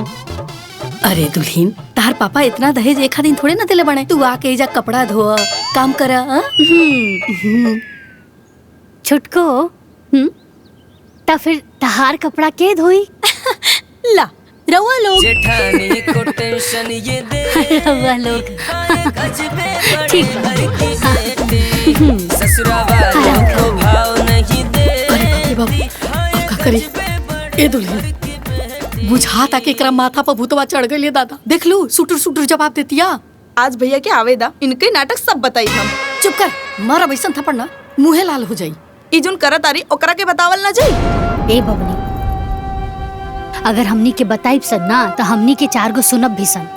अरे दुल्हीन, तार पापा इतना दहेज एक दिन थोड़े ना दिले बने। तू आके जा कपड़ा धो, काम करा। छुटको, त फिर तहार कपड़ा के धोई? ला रवा लोग। जेठानी को टेंशन ये दे। रवा लोग। ठीक बा। ससुरा वालों को भाव नहीं दे। अरे बाप रे बाप, अब का करी? ए दुल्हीन, बुझाता के एकरा माथा पर भूतवा चढ़ गइल। दादा देख लू, सुटुर सुटुर जवाब देतिया। आज भैया के आवेदा, इनके नाटक सब बताई हम। चुप कर, मारा वैसन थप्पड़ ना मुंहे लाल हो जाई। इजुन करत आरी ओकरा के बतावल ना जाई। ए बबनी, अगर हमनी के बताइब सन ना तो हमनी के 4 गो सुनब भी सन।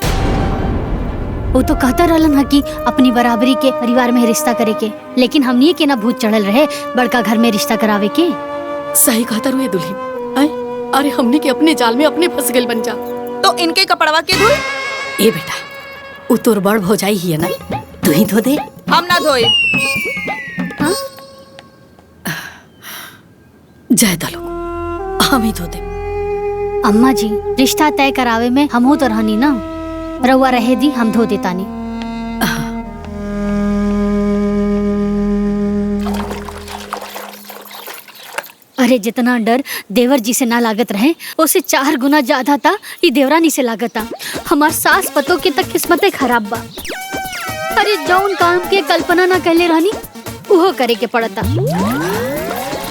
वो तो कहता रहलन है कि अपनी बराबरी के परिवार में रिश्ता करे के, लेकिन हमनी के ना भूत चढ़ल रहे बड़का घर में रिश्ता करावे के। सही कहता रुए दुल्हीन। अरे हमनी के अपने जाल में अपने फंस गइल बन जा। तो इनके कपड़वा के धोई। ए बेटा, उ तोर बड़ भौजाई ही है ना, तू ही धो दे। हम ना धोए। जय दलो, हम ही धो दे। अम्मा जी, रिश्ता तय करावे में हमहू तो रहनी ना। रउआ रहे दी, हम धो देतानी। अरे जितना डर देवर जी से ना लागत रहे, उससे 4 गुना ज्यादा था ये देवरानी से लागता। हमार सास पतो के तक किस्मते खराब बा। अरे जौन काम के कल्पना ना कहले रहनी वो करे के पड़ता।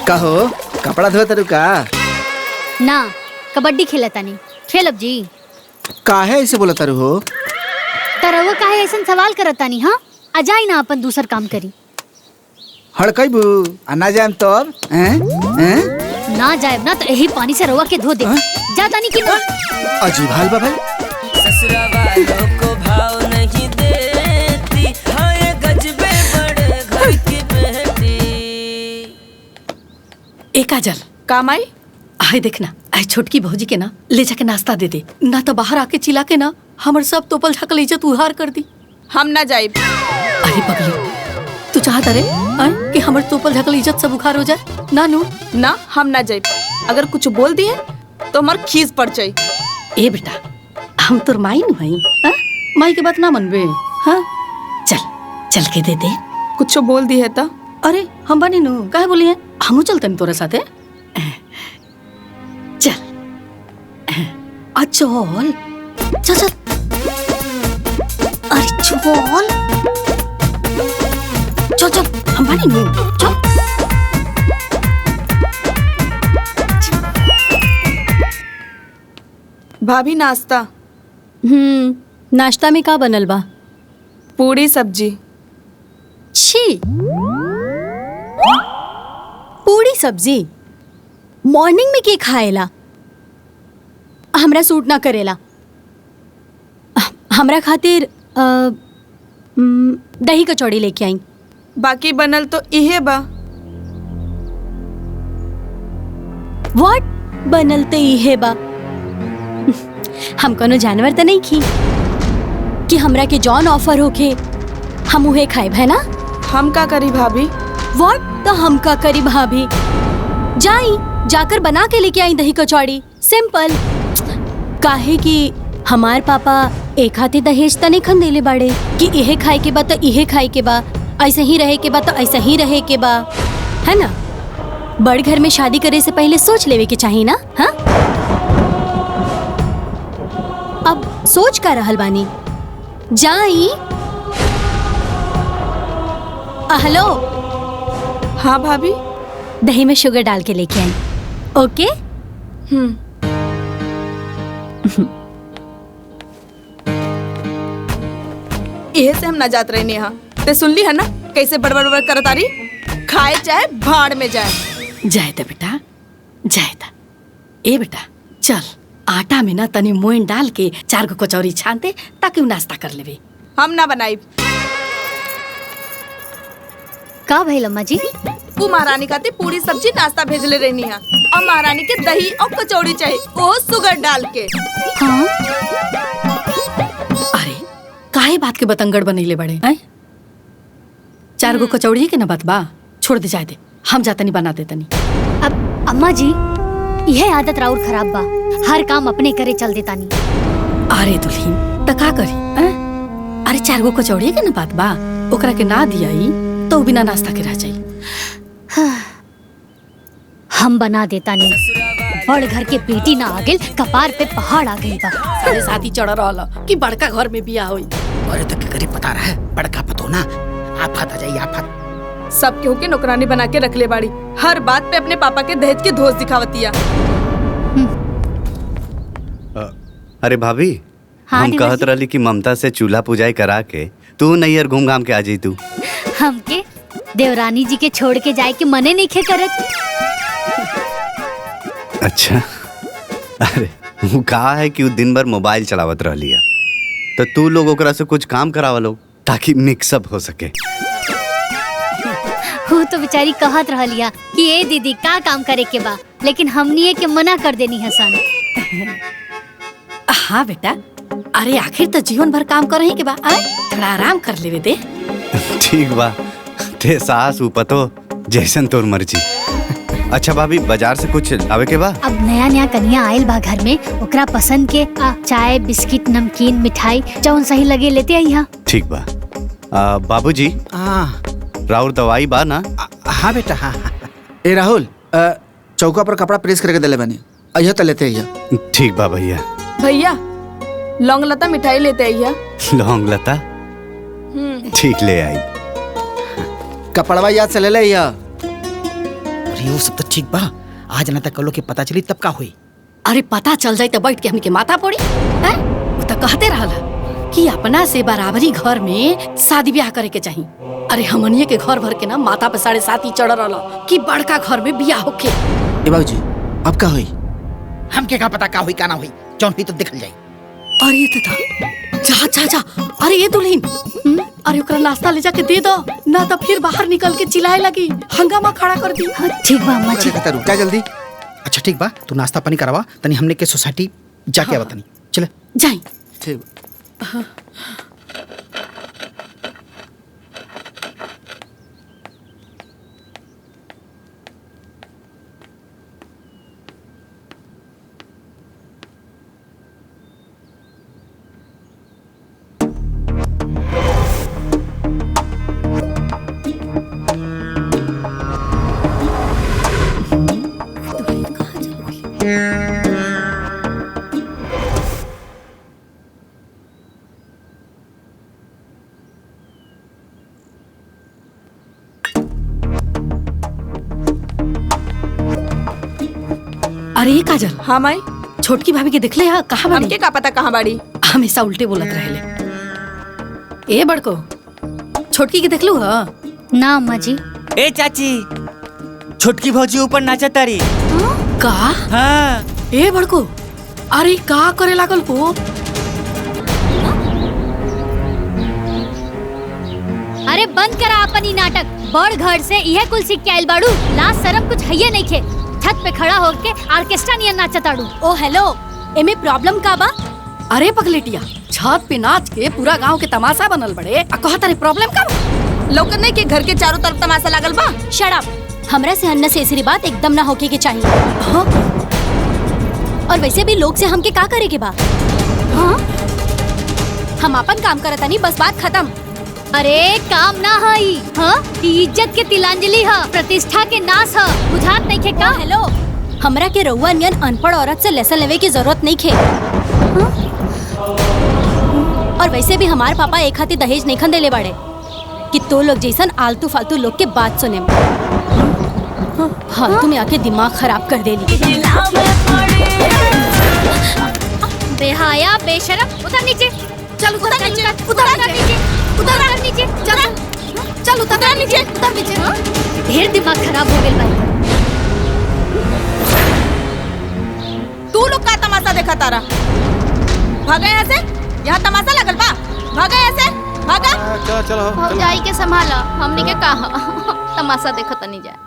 कहो, कपड़ा धोए तरू का? ना, कबड्डी खेलता नहीं। खेलब जी। काहे ऐसे बोला तारू हो? तो रउआ काहे ऐसन सवाल करत तानी? हाँ, आ जाई ना अपन दूसर काम करी। हड़कैबू आ ना जाएम तब ना जाएब ना तो यही पानी से रउआ के धो दे। जा तानी कि ना? अजीब हाल बा भाई। ससुरा वालों को भाव नहीं देती, हाय गजबे बड़े घर की बेटी। ए काजल, काम आई? आए देखना, आए छोटकी भौजी के ना ले जाके नाश्ता दे दे, ना तो बाहर आके चिल्ला के ना हमर सब तोपल झाकल इज्जत उहार कर दी। हम ना जाइब। अरे पगली, तू चाहता रे कि हमर तोपल झाकल इज्जत सब उखार हो जाए? ना नू ना, हम ना जाइब। अगर कुछ बोल दिए तो हमार खीस पड़ जाई। ए बेटा, हम तोर माई न हई, माई के बात ना मनबे? हाँ, चल चल के दे दे। कुछ बोल दी है तो? अरे हम बनी नु, काहे बोली है? हमू चलतन तोरा साथे। चल चल चल चल, अरे चल चल चल, हम बनी नु, चल। भाभी नाश्ता। नाश्ता में का बनल बा? पूरी सब्जी। छी, पूरी सब्जी मॉर्निंग में के खाएला? हमरा सूट ना करेला। हमरा खातिर दही कचौड़ी लेके आई। बाकी बनल तो इहे बा। व्हाट बनल तो इहे बा? हम कोनो जानवर तो नहीं खी कि हमरा के जॉन ऑफर होके हम उहे खाए, है ना? हम का करी भाभी? व्हाट तो हम का करी भाभी? जाई जाकर बना के लेके आई दही कचौड़ी, सिंपल। काहे कि हमार पापा एक हाथी दहेज त नहीं खन देले बाड़े कि इहे खाए के बा तो इहे खाए के बा, ऐसे ही रहे के बा तो ऐसे ही रहे के बा, है ना? बड़ घर में शादी करे से पहले सोच लेवे के चाहिए ना? हाँ, अब सोच का रहल बानी। जाई। हेलो। हाँ भाभी। दही में शुगर डाल के लेके आई। ओके? इहे से हम ना जात रहे नेहा। ते सुन ली है ना कैसे बड़बड़ बड़ करत आ रही? खाए चाहे भाड़ में जाए। जाए दा बेटा, जाए दा। ए बेटा चल, आटा में ना तनी मोइन डाल के 4 गो कचौरी छान दे ताकि नाश्ता कर लेवे। हम ना बनाई। का भइल अम्मा जी? तू महारानी खाती पूरी सब्जी नाश्ता भेजले रहनी है और महारानी के दही और कचौड़ी चाहिए, वो शुगर डाल के। हाँ? अरे काहे बात के बतंगड़ बनैले बड़े हैं? 4 गो कचौड़ी के ना बात बा, छोड़ दे, जाए दे, हम जातनी बना देतनी। अब अम्मा जी, यह आदत राउर खराब बा, हर काम अपने करे चल देतानी। अरे दुल्हीन त का करी? अरे 4 गो कचौड़ी के ना बात बा, ओकरा के ना दियाई तो बिना नाश्ता के रह जाई। हम बना देतानी। बड़ घर के बेटी ना आ गेल, कपार पे पहाड़ आ गई बा। सारे साथी चढ़ रहल कि बड़का घर में बियाह होई। अरे तो के करीब पता रहा, बड़का पतो ना, आफत आ जाई आफत। सब केहू के नौकरानी बना के रख ले बाड़ी, हर बात पे अपने पापा के दहेज के धोस दिखावतिया। अरे भाभी, हाँ, हम कहत रहली कि ममता से चूल्हा पुजाई करा के तू नैयर घूम घाम के आ जाई। तू हमके देवरानी जी के छोड़ के जाए के मने नहीं खे करत। अच्छा, अरे वो कहा है कि वो दिन भर मोबाइल चलावत रहली है, तो तू लोग ओकरा से कुछ काम करावा लो ताकि मिक्सअप हो सके। वो तो बेचारी कहत रहलिया कि ए दीदी का काम करे के बा, लेकिन हमनी के मना कर देनी हसन। हाँ बेटा, अरे आखिर तो जीवन भर काम कर रही के बा, थोड़ा आराम कर लेवे दे। ठीक बा, ते सास उपतो जैसन तोर मर्जी। अच्छा भाभी, बाजार से कुछ लावे के बा? अब नया नया कन्या आयल बा घर में, ओकरा पसंद के चाय बिस्किट नमकीन मिठाई जौन सही लगे लेते आइहा। ठीक बा। बाबूजी, राहुल दवाई बा ना? हाँ बेटा, हाँ। ए राहुल, चौका पर कपड़ा प्रेस करके देले बनी, अइहा त लेते अइहा। ठीक बा भैया। भैया लौंग लता मिठाई लेते आइया। लौंग लता? ठीक ले आई। कपड़वा याद से ले ले अइहा। अरे वो सब तो ठीक बा, आज ना तक कलो के पता चली तब का हुई। अरे पता चल जाए तो बैठ के हमके माथा पड़ी है? वो तो कहते रहला कि अपना से बराबरी घर में शादी ब्याह करे के चाहिए। अरे हमनिए के घर भर के ना माथा पे 7.5 चढ़ रहा कि बड़का घर में ब्याह होके। ए बाबूजी अब का होई? हमके का पता का हुई का ना हुई, जौन हुई तो देखल जाई। अरे दादा जा जा जा। अरे ये दुल्हन, अरे ओकरा नाश्ता ले जाके दे दो, ना तो फिर बाहर निकल के चिल्लाए लगी, हंगामा खड़ा कर दी। ठीक बा अम्मा जी। क्या जल्दी? अच्छा ठीक बा, तू नाश्ता पानी करवा तनी, हमने के सोसाइटी जाके आवा तनी। चले जाई। ठीक। अरे ये काजल। हाँ माई। छोटकी भाभी के देखले हा कहाँ बाड़ी? हमके का पता कहाँ बाड़ी? हमेशा उल्टे बोलत रहेले। ए बड़को, छोटकी के देखलू हा? ना अम्मा जी। ए चाची, छोटकी भौजी ऊपर नाचत तारी। का? हाँ। ए बड़को, अरे का करे लागल को? अरे बंद करा अपनी नाटक। बड़ घर से यह कुल सीख के आइल बाड़ू, लाज शरम कुछ है नहीं खे। छत पे खड़ा होके ऑर्केस्ट्रा नियन नाचताड़ू। ओ हेलो, एमे प्रॉब्लम का बा? अरे पगलेटिया, छत पे नाच के पूरा गांव के तमाशा बनल बड़े, आ कहता रे प्रॉब्लम का? लौकत नहीं के घर के चारों तरफ तमाशा लागल बा। Shut up. हमरा से अननेसेसरी बात एकदम ना होके के चाहिए। हाँ? और वैसे भी लोग से हमके का करे के बा? हाँ? हम अपन काम करत नहीं, बस बात खत्म। अरे काम ना हई, हाँ? इज्जत के तिलांजलि है, प्रतिष्ठा के नाश है, बुझात नहीं खे का? हेलो, हमरा के रउआ नियन अनपढ़ औरत से लेसन लेवे की जरूरत नहीं खे। हाँ? और वैसे भी हमार पापा एक हाथी दहेज नहीं खन देले बाड़े कि तो लोग जैसन आलतू फालतू लोग के बात सुने। फालतू में आके दिमाग खराब कर देली। बेहाया बेशरम, उतर नीचे। चल उतर नीचे, उतर नीचे, उतर नीचे, चल उतर नीचे, उतर नीचे। ढेर दिमाग खराब हो गइल भाई। तू लोग का तमाशा देखा तारा? भागा यहाँ से, यहाँ तमाशा लगल बा। भागा यहाँ से, भागा। चलो भौजाई के संभाला, हमनी के कहा तमाशा देखत नहीं जाए।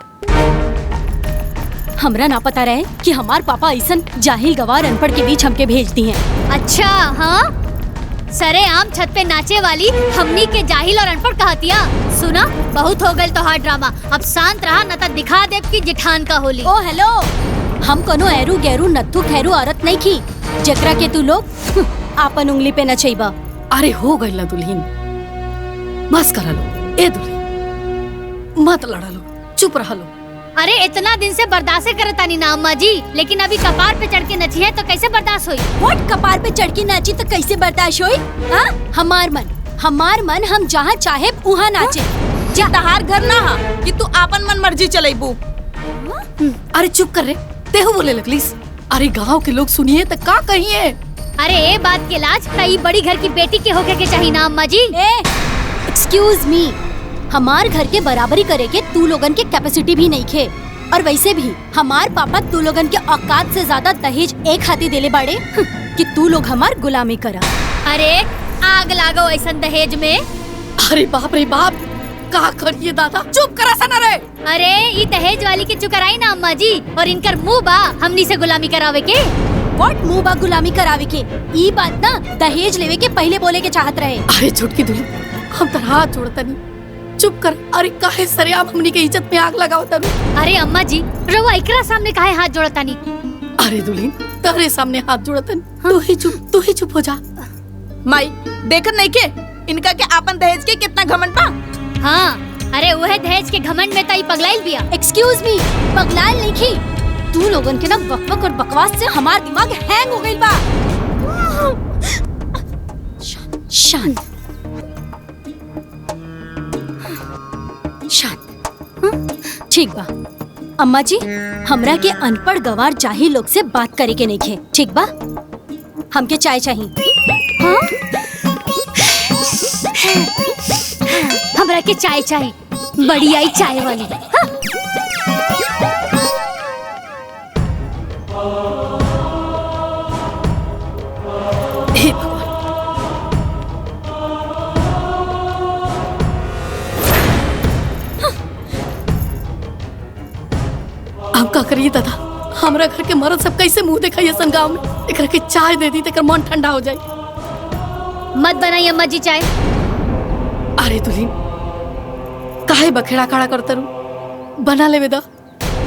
हमरा ना पता रहे कि हमार पापा ऐसन जाहिल गवार अनपढ़ के बीच हमके भेज दी हैं। अच्छा हाँ, सरे आम छत पे नाचे वाली हमनी के जाहिल और अनपढ़ कहतिया। सुना, बहुत हो गए तोहार ड्रामा, अब शांत रहा न तो दिखा देव की जिठान का होली। ओ हेलो, हम कोनो एरू गैरू नत्थु खैरू औरत नहीं की जकरा के तू लोग आपन उंगली पे नचैबा। अरे हो गइल ना दुल्हन, बस करा लो। ए दुल्हन मत लड़ा लो, चुप रह लो। अरे इतना दिन से बर्दाश्त करतानी ना अम्मा जी, लेकिन अभी कपार पे चढ़ के नची है तो कैसे बर्दाश्त हुई? व्हाट? कपार पे चढ़ के नाची तो कैसे बर्दाश्त हुई? हाँ? हमार मन हम जहाँ चाहे वहाँ नाचे। जा तहार घर ना हा कि तू आपन मन मर्जी चलेबू। अरे चुप कर रे, तेहू बोले लगलीस। अरे गांव के लोग सुनिए तो का कहिए? अरे ए बात के लाज कई बड़ी घर की बेटी के होके के चाहिए ना अम्मा जी। एक्सक्यूज मी, हमार घर के बराबरी करे के तू लोगन के कैपेसिटी भी नहीं खे। और वैसे भी हमार पापा तू लोगन के औकात से ज्यादा दहेज एक हाथी देले बाड़े कि तू लोग हमार गुलामी करा। अरे आग लागो ऐसन दहेज में। अरे बाप रे बाप, का करिए दादा, चुप करा सना रे। अरे ये दहेज वाली की चुकराई ना अम्मा जी, और इनकर मुंह बा हमनी से गुलामी करावे के। व्हाट मुंह बा गुलामी करावे के? ई बात ना दहेज लेवे के पहले बोले के चाहत रहे। अरे छुटकी दुल्हन, हम तो हाथ जोड़ता नहीं, चुप कर। अरे काहे सरेआम हमनी के इज्जत में आग लगाओ तनु? अरे अम्मा जी, रवा इकरा सामने काहे हाथ जोड़तानी? अरे दुल्हन, तेरे सामने हाथ जोड़तन। तू ही चुप हो जा। माई देखत नहीं के इनका के आपन दहेज के कितना घमंड बा। हाँ, अरे वह दहेज के घमंड में तई पगलाइल बिया। एक्सक्यूज मी, पगलाइल नहीं की। तू लोगन के ना बकबक और बकवास से हमार दिमाग हैंग हो गइल बा। शांत शांत। ठीक बा अम्मा जी, हमरा के अनपढ़ गवार जाहिल लोग से बात करे के नहीं खे, ठीक बा? हमके चाय चाहिए। हाँ? हमरा के चाय चाय बढ़िया ही चाय वाली। हाँ? हे भगवान, हम का करिए दादा? हमरा घर के मर्द सब कैसे मुंह दिखाई सन गांव में? एकरा के चाय दे दी तेकर मन ठंडा हो जाए। मत बनाई अम्मा जी चाय। अरे दुल्हीन, काहे बखेड़ा खड़ा करता रू? बना लेवे दा,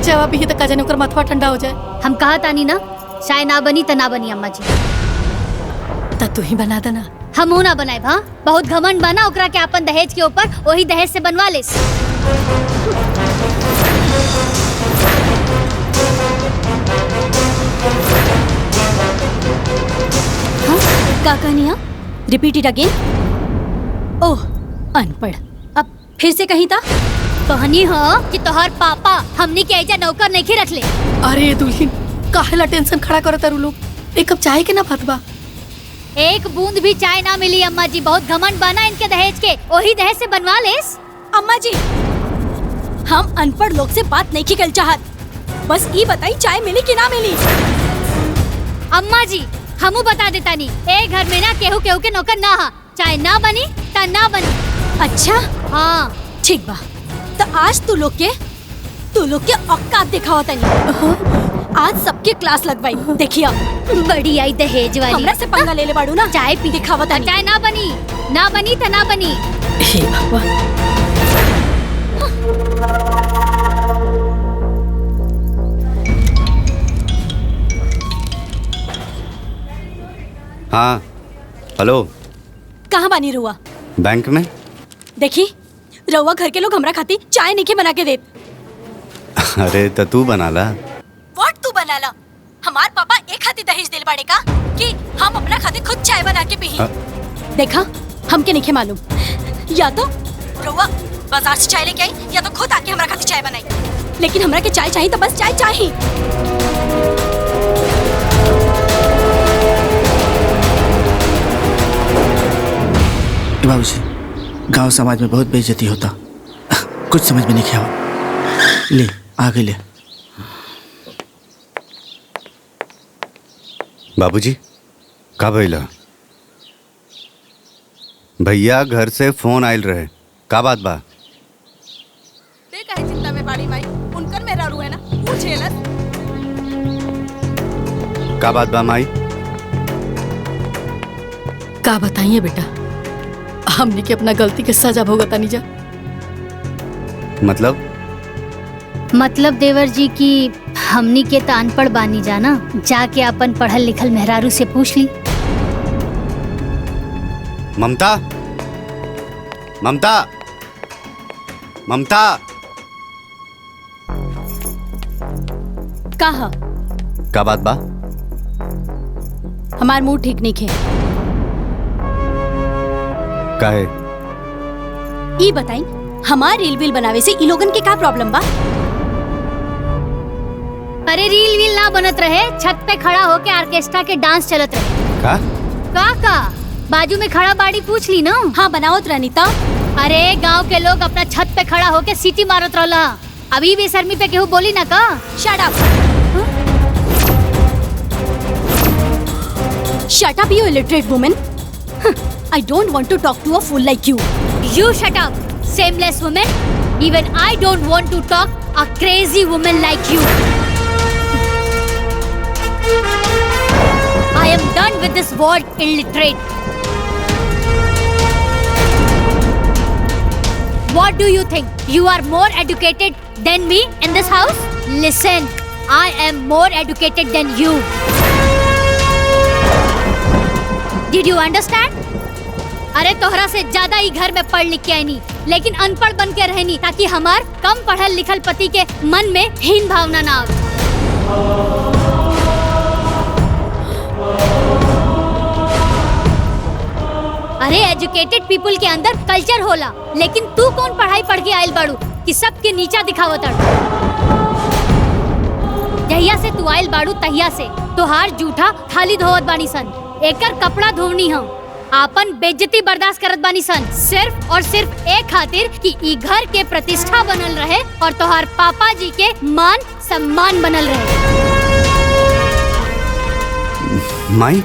चाय पी त का जाने ओकर माथवा ठंडा हो जाए। हम कहा तानी ना चाय ना बनी त ना बनी अम्मा जी। त तू ही बना देना। हम ना बनाए भा, बहुत घमंड बना ओकरा के अपन दहेज के ऊपर, वही दहेज से बनवा लेस। हाँ? का कहनी? Repeat it again. ओह अनपढ़, अब फिर से कहीं था? कहनी हो कि तोहर पापा हमनी के एजा नौकर नहीं रख ले। अरे दुल्हीन, काहेला टेंशन खड़ा करता रू लोग? एक कप चाय के ना बात बा? एक बूंद भी चाय ना मिली अम्मा जी, बहुत घमंड बना इनके दहेज के, वही दहेज से बनवा लेस। अम्मा जी, हम अनपढ़ लोग से बात नहीं की कर चाहत, बस ये बताई चाय मिली कि ना मिली। अम्मा जी हमू बता देता नहीं, ए घर में ना केहू केहू के नौकर ना हा, चाय ना बनी ता ना बनी। अच्छा हाँ ठीक बा, तो आज तू लोग के औकात दिखावा तनी। आज सबके क्लास लगवाई, देखिए बड़ी आई दहेज वाली। हमरा से पंगा ले ले बाड़ू ना, चाय पी दिखावा तनी। चाय ना बनी ता ना बनी। हे भगवान, हाँ हेलो, कहाँ बानी रुआ? बैंक में। देखी रउआ घर के लोग हमरा खाती चाय नहीं बना के देत। अरे तो तू बना ला। व्हाट तू बना ला? हमार पापा एक खाती दहेज दिल बाड़े का कि हम अपना खाती खुद चाय बना के पी। देखा हमके नहीं मालूम, या तो रउआ बाजार से चाय लेके आई या तो खुद आके हमरा खाती चाय बनाई, लेकिन हमरा के चाय चाहिए तो बस चाय चाहिए। बाबूजी, गांव समाज में बहुत बेइज्जती होता, कुछ समझ में नहीं आया। ले आगे ले। बाबूजी का भइला? भैया घर से फोन आयल रहे, का बात बा? ते काहे चिंता में बाड़ी माई, उनकर मेरा रू है ना, पूछेलस। का बात बा माई? का बताइए बेटा, हमने के अपना गलती के सजा भुगता नहीं जा। मतलब देवर जी की हमनी के तो अनपढ़ बानी जाना, जाके अपन पढ़ल लिखल मेहरारू से पूछ ली। ममता, ममता, ममता। कहा का बात बा? हमार मूड ठीक नहीं है। काहे? ई बताई हमार रील वील बनावे से ई लोगन के का प्रॉब्लम बा? अरे रील वील ना बनत रहे, छत पे खड़ा होके ऑर्केस्ट्रा के डांस चलत रहे। का बाजू में खड़ा बाड़ी पूछ ली ना। हाँ बनावत रहनी ता। अरे गांव के लोग अपना छत पे खड़ा होके सीटी मारत रहला, अभी भी शर्मी पे केहू बोली ना का? Shut up. Shut up you illiterate woman. I don't want to talk to a fool like you. You shut up, shameless woman. Even I don't want to talk a crazy woman like you. I am done with this word illiterate. What do you think? You are more educated than me in this house? Listen, I am more educated than you. Did you understand? अरे तोहरा से ज्यादा ही घर में पढ़ लिख के आई नी, लेकिन अनपढ़ बन के रहनी ताकि हमार कम पढ़ल लिखल पति के मन में हीन भावना ना आवे। अरे एजुकेटेड पीपल के अंदर कल्चर होला, लेकिन तू कौन पढ़ाई पढ़ के आयल बाड़ू कि सबके नीचा दिखावत अड़। जहिया से तू आयल बाड़ू तहिया से तोहार जूठा थाली धोवत बानी सन, एकर कपड़ा धोवनी हम। आपन बेइज्जती बर्दाश्त करत बानी सन, सिर्फ और सिर्फ एक खातिर कि ई घर के प्रतिष्ठा बनल रहे और तोहार पापा जी के मान सम्मान बनल रहे। माई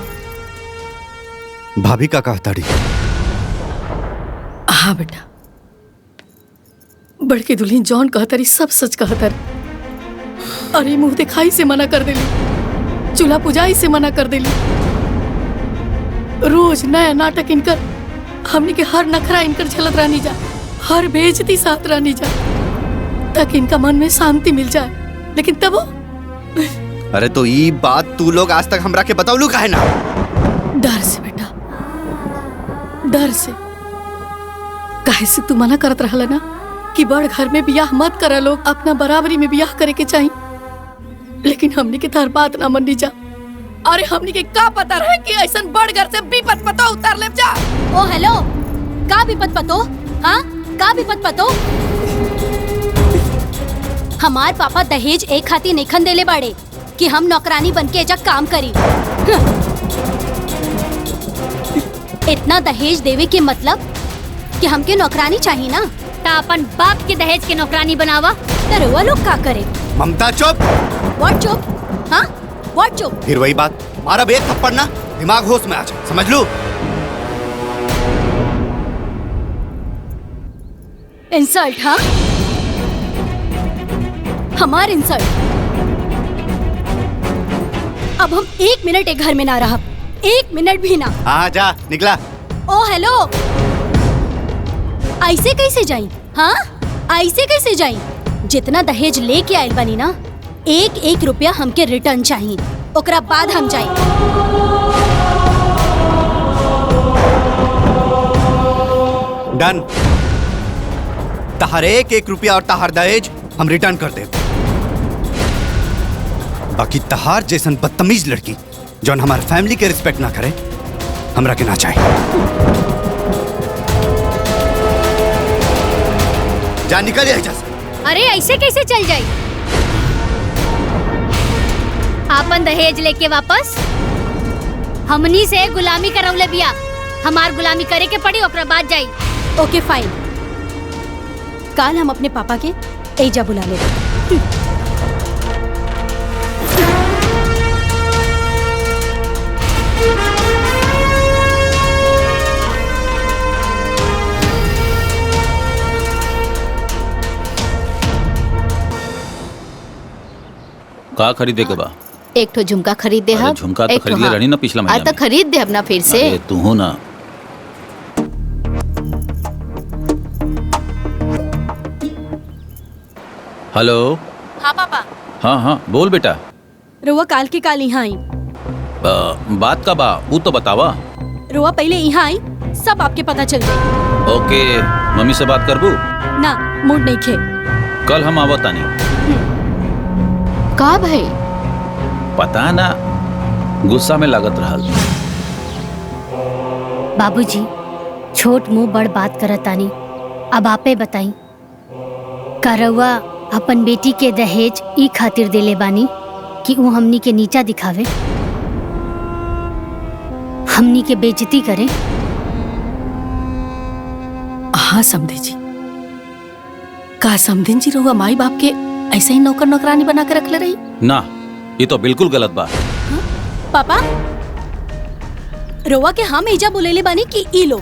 भाभी का कहताड़ी। हाँ बेटा, बड़की दुल्हन जॉन कहतरी सब सच कहतर। अरे मुंह दिखाई से मना कर देली, चूल्हा पुजाई से मना कर देली। रोज नया नाटक इनकर, हमने के हर नखरा इनकर झलत रहनी जा, हर बेइज्जती साथ रहनी जा, ताकि इनका मन में शांति मिल जाए। लेकिन तब वो अरे तो ये बात तू लोग आज तक हमरा के बतावलू काहे ना? डर से बेटा, डर से। काहे से तू मना करत रहला ना कि बड़ घर में बियाह मत करा, लोग अपना बराबरी में बियाह करे के चाहिए। लेकिन हमने के तार बात ना मनी जा। अरे हमने के का पता रहे कि ऐसा बड़ घर से विपत पतो उतार ले जा। ओ हेलो, का विपत पतो? हाँ, का विपत पतो? हमार पापा दहेज एक खातिर नेखन देले बाड़े कि हम नौकरानी बन के एजा काम करी। इतना दहेज देवे के मतलब कि हमके नौकरानी चाहिए ना? ता अपन बाप के दहेज के नौकरानी बनावा। तो वो लोग का करे? ममता चुप। व्हाट चुप? हाँ, व्हाट चुप? फिर वही बात, मारा बेग थप्पड़ ना, दिमाग होश में आ जाए, समझ लो। इंसल्ट? हाँ, हमार इंसल्ट? अब हम एक मिनट एक घर में ना रहा, एक मिनट भी ना। हाँ जा, निकला। ओ हेलो, ऐसे कैसे जाई? हाँ, ऐसे कैसे जाई? जितना दहेज लेके आयल बनी ना, एक एक रुपया हमके रिटर्न चाहिए, ओकरा बाद हम जाई। डन। तहार एक एक रुपया और तहार दहेज हम रिटर्न कर दे। बाकी तहार जैसन बदतमीज लड़की जौन हमारे फैमिली के रिस्पेक्ट ना करे, हमरा के ना चाहिए। जा, निकल यहाँ से। अरे ऐसे कैसे चल जाई? आपन दहेज लेके वापस हमनी से गुलामी करवले बिया, हमार गुलामी करे के पड़ी, ओकरा बाद जाई। ओके फाइन, काल हम अपने पापा के एजा बुला ले। का खरीदे के बा? एक ठो झुमका खरीद दे। अरे झुमका तो खरीद ले रहनी ना पिछला महीना तो खरीद दे अपना फिर से। अरे तू हो ना। हेलो। हाँ पापा। हाँ हाँ बोल बेटा। रुआ काल के काल यहाँ आई। बात का बा वो तो बतावा। रुआ पहले यहाँ आई, सब आपके पता चल जाए। ओके, मम्मी से बात करबू? ना, मूड नहीं खे। कल हम आवतानी। का भाई? पता ना, गुस्सा में लागत रहल। बाबूजी, छोट मुंह बड़ बात करतानी, अब आपे बताई। का रउआ अपन बेटी के दहेज ई खातिर देले बानी कि वो हमनी के नीचा दिखावे, हमनी के बेइज्जती करे? हाँ समझे जी, का समझिन जी रहुआ माई बाप के ऐसे ही नौकर नौकरानी बना के रख ले रही? ना, ये तो बिल्कुल गलत बात। पापा, रोवा के हम एजा बोलेले बानी कि ई लोग।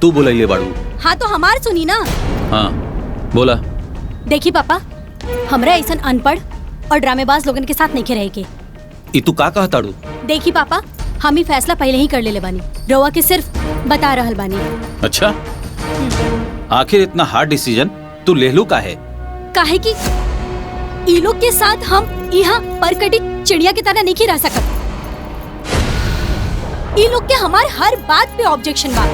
तू बोलैले बाड़ू। हाँ तो हमार सुनी ना। हाँ बोला। देखी पापा, हमरा ऐसा अनपढ़ और ड्रामेबाज लोगन के साथ नहीं रहे के। ई तू का कहताड़ू? देखी पापा, हम ही फैसला पहले ही कर लेले बानी, रोवा के सिर्फ बता रहल बानी। अच्छा, आखिर इतना हार्ड डिसीजन तू ले लू काहे? काहे कि ई लोग के साथ हम यहाँ परकटी चिड़िया की तरह नहीं रह सकत। ई लोग के हमार हर बात पे ऑब्जेक्शन बा,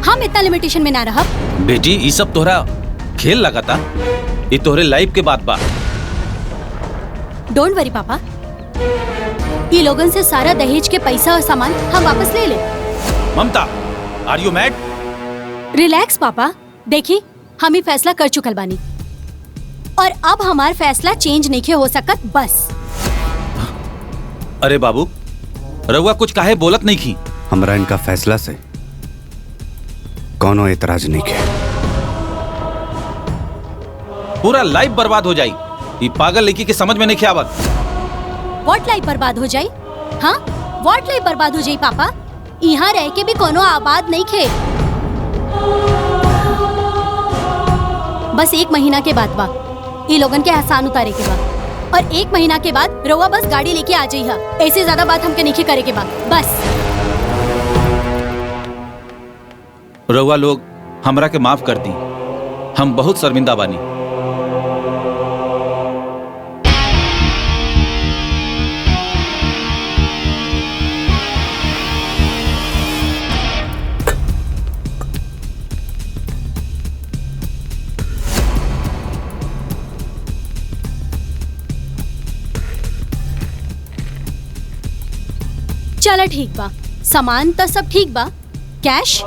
हम इतना लिमिटेशन में ना रहब। बेटी, ये सब तोहरा खेल लगाता, ये तोहरे लाइफ के बात बा। डोंट वरी पापा, ये लोगन से सारा दहेज के पैसा और सामान हम वापस ले ले। ममता, आर यू मैड? रिलैक्स पापा, देखी हम ही फैसला कर चुकल बानी और अब हमार फैसला चेंज नहीं हो सकत, बस। अरे बाबू, रउआ कुछ काहे बोलत नहीं की? हमरा इनका फैसला से कौनो एतराज नहीं के। पूरा लाइफ बर्बाद हो जाई। ये पागल लड़की के समझ में नहीं आवत। व्हाट लाइफ बर्बाद हो जाई? हाँ, व्हाट लाइफ बर्बाद हो जाई पापा? यहाँ रह के भी कोनो आबाद नहीं खे। बस 1 महीना के बाद बा ये लोगन के एहसान उतारे के बाद, और 1 महीना के बाद रउआ बस गाड़ी लेके आ जाइहा। ऐसे ज्यादा बात हमके नहीं करे के बाद बस। रउआ लोग हमरा के माफ कर दी। हम बहुत शर्मिंदा बानी। चला ठीक बा, सामान तो सब ठीक बा। कैश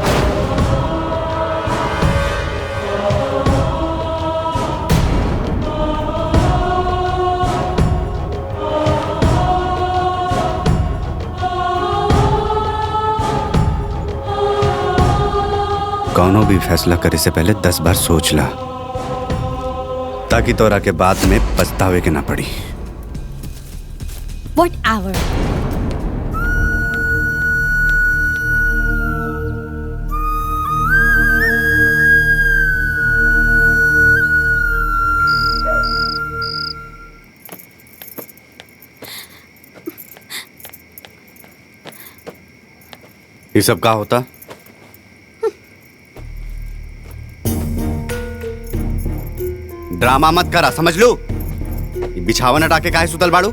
कौनो भी फैसला करे से पहले 10 बार सोच ला, ताकि तोरा के बाद में पछतावे के ना पड़ी। Whatever. ये सब का होता? ड्रामा मत करा, समझ लो। बिछावन हटा के काहे सुतल बाड़ू?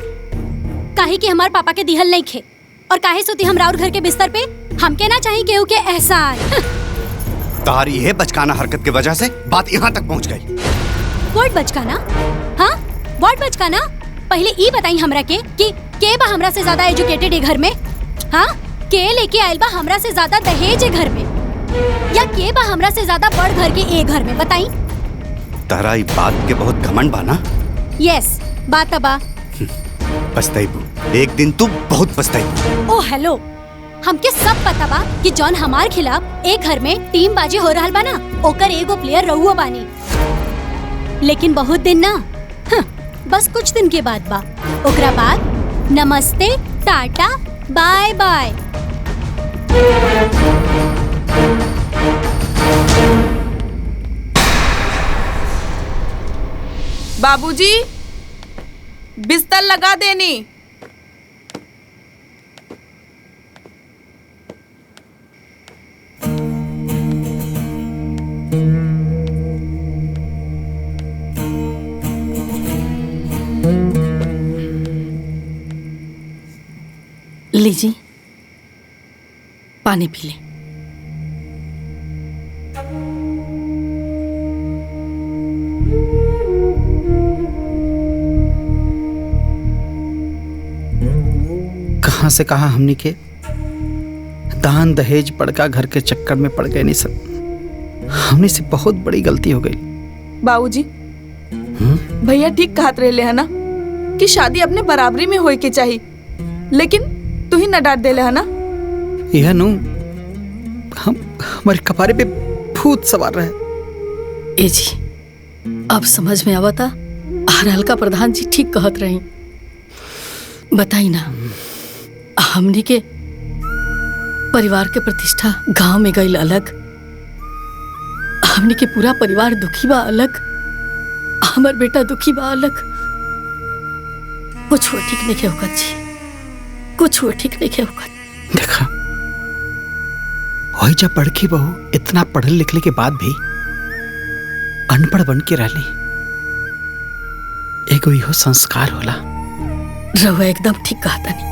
काहे कि हमार पापा के दिहल नहीं खे, और काहे सोती हम राउर घर के बिस्तर पे? हमके ना चाहिए केहू के एहसान। तारी है बचकाना हरकत की वजह से बात यहाँ तक पहुँच गई। व्हाट बचकाना? हाँ, व्हाट बचकाना? पहले ई बताई हमरा के कि के बा हमरा से ज्यादा एजुकेटेड है घर में? हाँ, के लेके आयल बा हमरा से ज्यादा दहेज है घर में, या के बा हमरा से ज्यादा बड़ घर के ए घर में? बताई। तारा ई बात के बहुत घमंड बा ना? यस, बात बा। पछताइबू, एक दिन तू बहुत पछताइबू। ओ हेलो, हमके सब पता बा कि जॉन हमार खिलाफ एक घर में टीम बाजी हो रहल बा ना, ओकर एगो प्लेयर रहुआ बानी। लेकिन बहुत दिन ना, बस कुछ दिन के बाद बा। ओकरा बाद नमस्ते, टाटा, बाय बाय। बाबूजी, बिस्तर लगा देनी। लीजिए, पानी पी ले। कहां से कहां हमनी के दान दहेज बड़का घर के चक्कर में पड़ गए। नहीं सब हमने से बहुत बड़ी गलती हो गई। बाबूजी, भैया ठीक कहत रहे है ना कि शादी अपने बराबरी में होए के चाहिए, लेकिन तू ही न डांट देले है ना। यह नु हम हमारे कपारे पे भूत सवार रहे। ए जी, अब समझ में आवता। हल्का प्रधान जी ठीक कहत रही। बताई ना, हमनी के परिवार के प्रतिष्ठा गांव में गई अलग, हमनी के पूरा परिवार दुखी बा अलग, हमार बेटा दुखी बा अलग। कुछ ठीक नहीं होगा जी, कुछ ठीक नहीं होगा। देखा, वही जब बड़की बहू इतना पढ़े लिखले के बाद भी अनपढ़ बन के रहली, एगो इहो संस्कार होला। रहुआ एकदम ठीक कहता नहीं।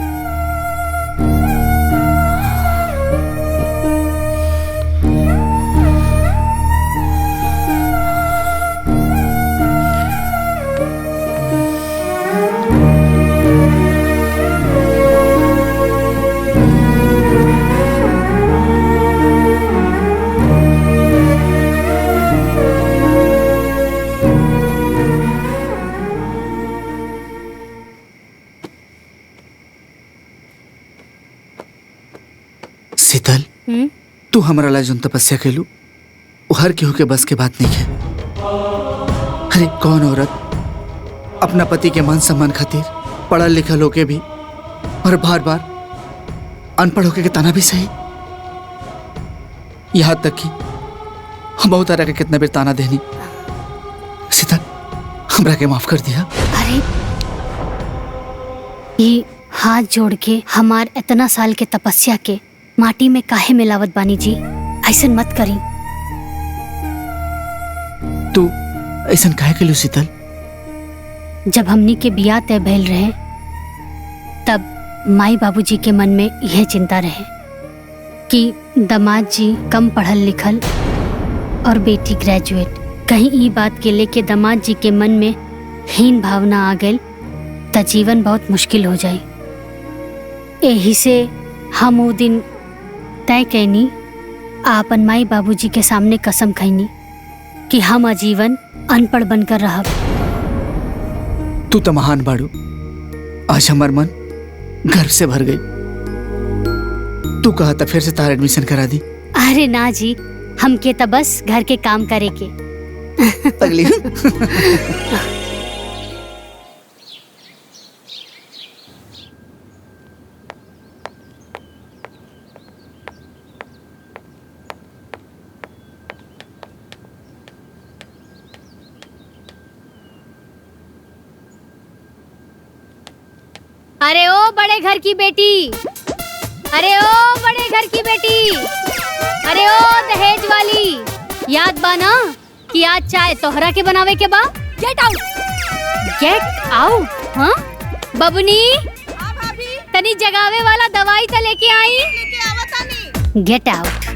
शीतल, तू हमारा ला जोन तपस्या कैलू वो हर केहू के बस के बात नहीं है। अरे कौन औरत अपना पति के मान सम्मान खातिर पढ़ल लिखल होके भी और बार बार अनपढ़ होके के ताना भी सही। यहाँ तक कि हम बहुत तरह के कितना बेर ताना देनी। शीतल हमरा के माफ कर दिया। अरे ये हाथ जोड़ के हमार इतना साल के तपस्या के माटी में काहे मिलावत बानी जी? ऐसन मत करी। तू ऐसन काहे के लियो शीतल? जब हमनी के बियाह तय भइल रहे तब माई बाबूजी के मन में यह चिंता रहे कि दामाद जी कम पढ़ल लिखल और बेटी ग्रेजुएट। कहीं ई बात के लेके दामाद जी के मन में हीन भावना आ गई त जीवन बहुत मुश्किल हो जाए। यही से हम वो दिन तय कैनी आपन माई बाबूजी के सामने कसम खैनी कि हम आजीवन अनपढ़ बनकर रहब। तू तो महान बाड़ू। आज हमार मन गर्व से भर गई। तू कहा था फिर से तार एडमिशन करा दी। अरे ना जी, हमके तो बस घर के काम करे के। पगली। अरे ओ बड़े घर की बेटी, अरे ओ बड़े घर की बेटी, अरे ओ दहेज वाली, याद बा ना कि आज चाय तोहरा के बनावे के बा? Get out, get out. हाँ बबुनी, तनी जगावे वाला दवाई तो लेके आई। Get out.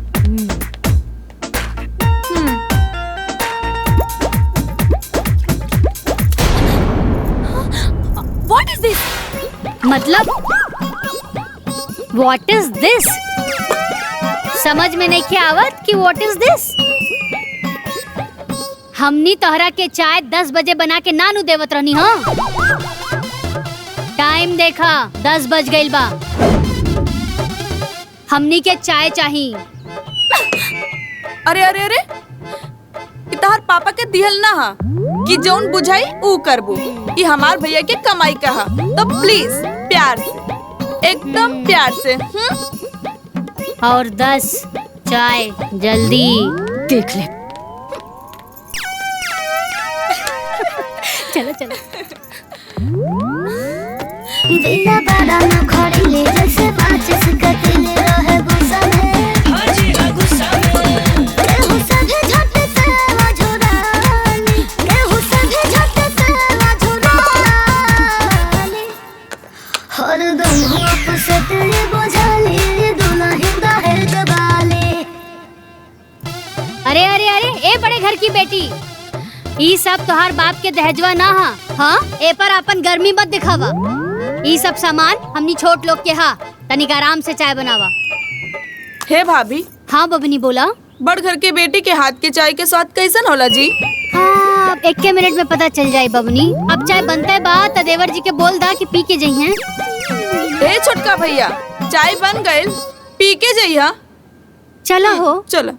What is this? मतलब व्हाट इज दिस? समझ में नहीं के आवत कि व्हाट इज दिस? हमनी तोहरा के चाय 10 बजे बना के नानू देवत रहनी। हाँ टाइम देखा 10 बज गइल बा। हमनी के चाय चाहिए। अरे अरे अरे तोहर पापा के दिहल ना हा कि जौन बुझाई ऊ करबू। ये हमार भैया के कमाई कहा, तो प्लीज प्यार से, एकदम प्यार से। और 10 चाय जल्दी। देख ले। चलो चलो। दिला बड़ा न खड़ी ले जैसे बाचिस कतिल रहे गुस्सा में। हाजी गुस्सा में। केहू सभे झट से वाजुरानी, केहू सभे झट से वाजुरानी। हर दम आप से तेरे बोझाली दुल्हन दहेज वाली। अरे अरे अरे ए बड़े घर की बेटी, ई सब तोहार बाप के दहेजवा ना हा। हाँ ए पर अपन गर्मी मत दिखावा। ई सब सामान हमनी छोट लोग के हा। तनिक आराम से चाय बनावा। हे भाभी। हाँ बबनी बोला। बड़ घर के बेटी के हाथ के चाय के स्वाद कैसन होला जी? हाँ 1 मिनट में पता चल जाए बबनी। अब चाय बनता है बा त देवर जी के बोल दा कि पी के जइहे। ए छोटका भैया चाय बन गइल, पी के जइहा। चला हो चलो।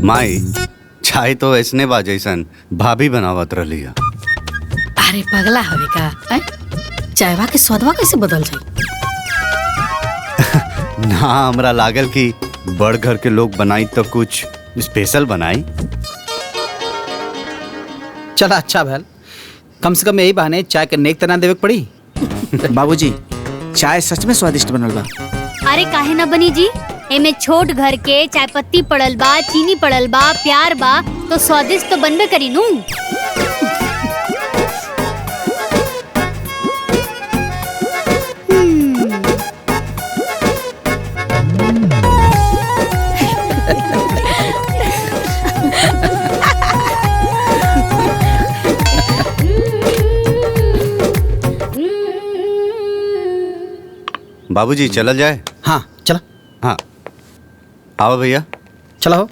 माई चाय तो ऐसने बा जैसन भाभी बनावत रही है। अरे पगला हवे का? चायवा के स्वादवा कैसे बदल जाए? ना हमरा लागल कि बड़ घर के लोग बनाई तो कुछ स्पेशल बनाई। चला अच्छा भैल, कम से कम यही बहाने चाय के नेक तना देवे पड़ी। बाबूजी चाय सच में स्वादिष्ट बनल बा। अरे काहे ना बनी जी, एमे छोट घर के चाय पत्ती पड़ल बा, चीनी पड़ल बा, प्यार बा, तो स्वादिष्ट तो बनबे करी नू। बाबूजी चलल जाए। हाँ चला। हाँ आओ भैया। चला हो।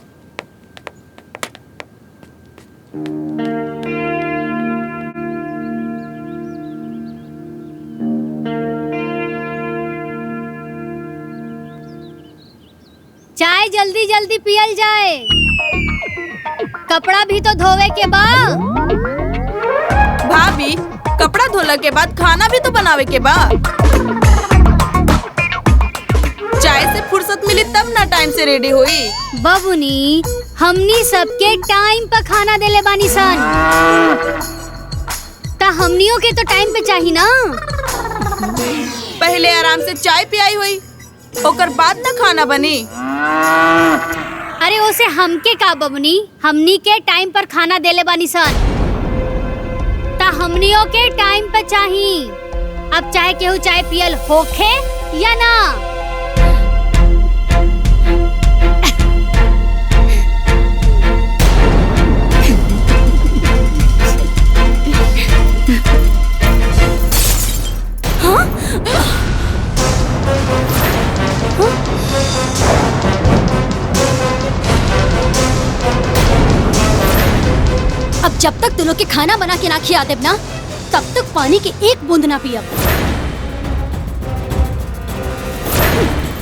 चाय जल्दी जल्दी पियल जाए, कपड़ा भी तो धोवे के बा। भाभी कपड़ा धोला के बाद खाना भी तो बनावे के बा। चाय से फुर्सत मिली तब ना टाइम से रेडी हुई। बबुनी हमनी सबके टाइम पर खाना देले बानी सन, ता हमनियों के तो टाइम पे चाहिए ना। पहले आराम से चाय पियाई हुई, ओकर बाद ना खाना बनी। अरे ओसे हमके का बबुनी, हमनी के टाइम पर खाना देले बानी सन, ता हमनियों के टाइम पे चाहिए। अब चाहे केहू चाय पियल होखे या ना। अब जब तक तुम लोग के खाना बना के ना खिया देब ना, तब तक पानी की एक बूंद ना पियब।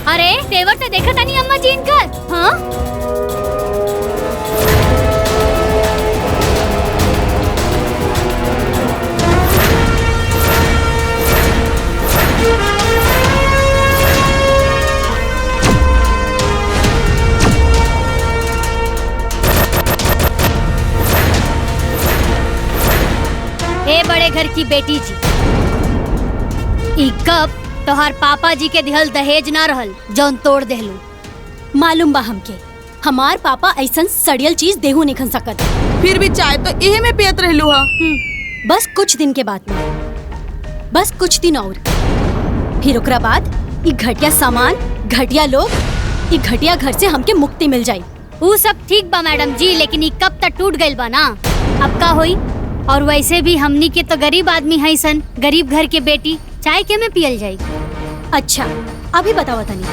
अरे तेवर तो देखा था नहीं अम्मा जी इनकर। हाँ ए बड़े घर की बेटी जी, ई कब तोहार पापा जी के दिहल दहेज ना रहल जौन तोड़ देहलू। मालूम बा हमके, हमार पापा ऐसन सड़ियल चीज देहू नहीं खन सकत। फिर भी चाय तो इहे में पियत रहलू हा। बस कुछ दिन के बाद में, बस कुछ दिन और, फिर ओकरा बाद ई घटिया सामान, घटिया लोग, ई घटिया घर से हमके मुक्ति मिल जाई। वो सब ठीक बा मैडम जी, लेकिन ई कब तक टूट गइल बा ना, अब का होई। और वैसे भी हमनी के तो गरीब आदमी है सन, गरीब घर के बेटी, चाय के में पियल जाई। अच्छा अभी बताओ तनी।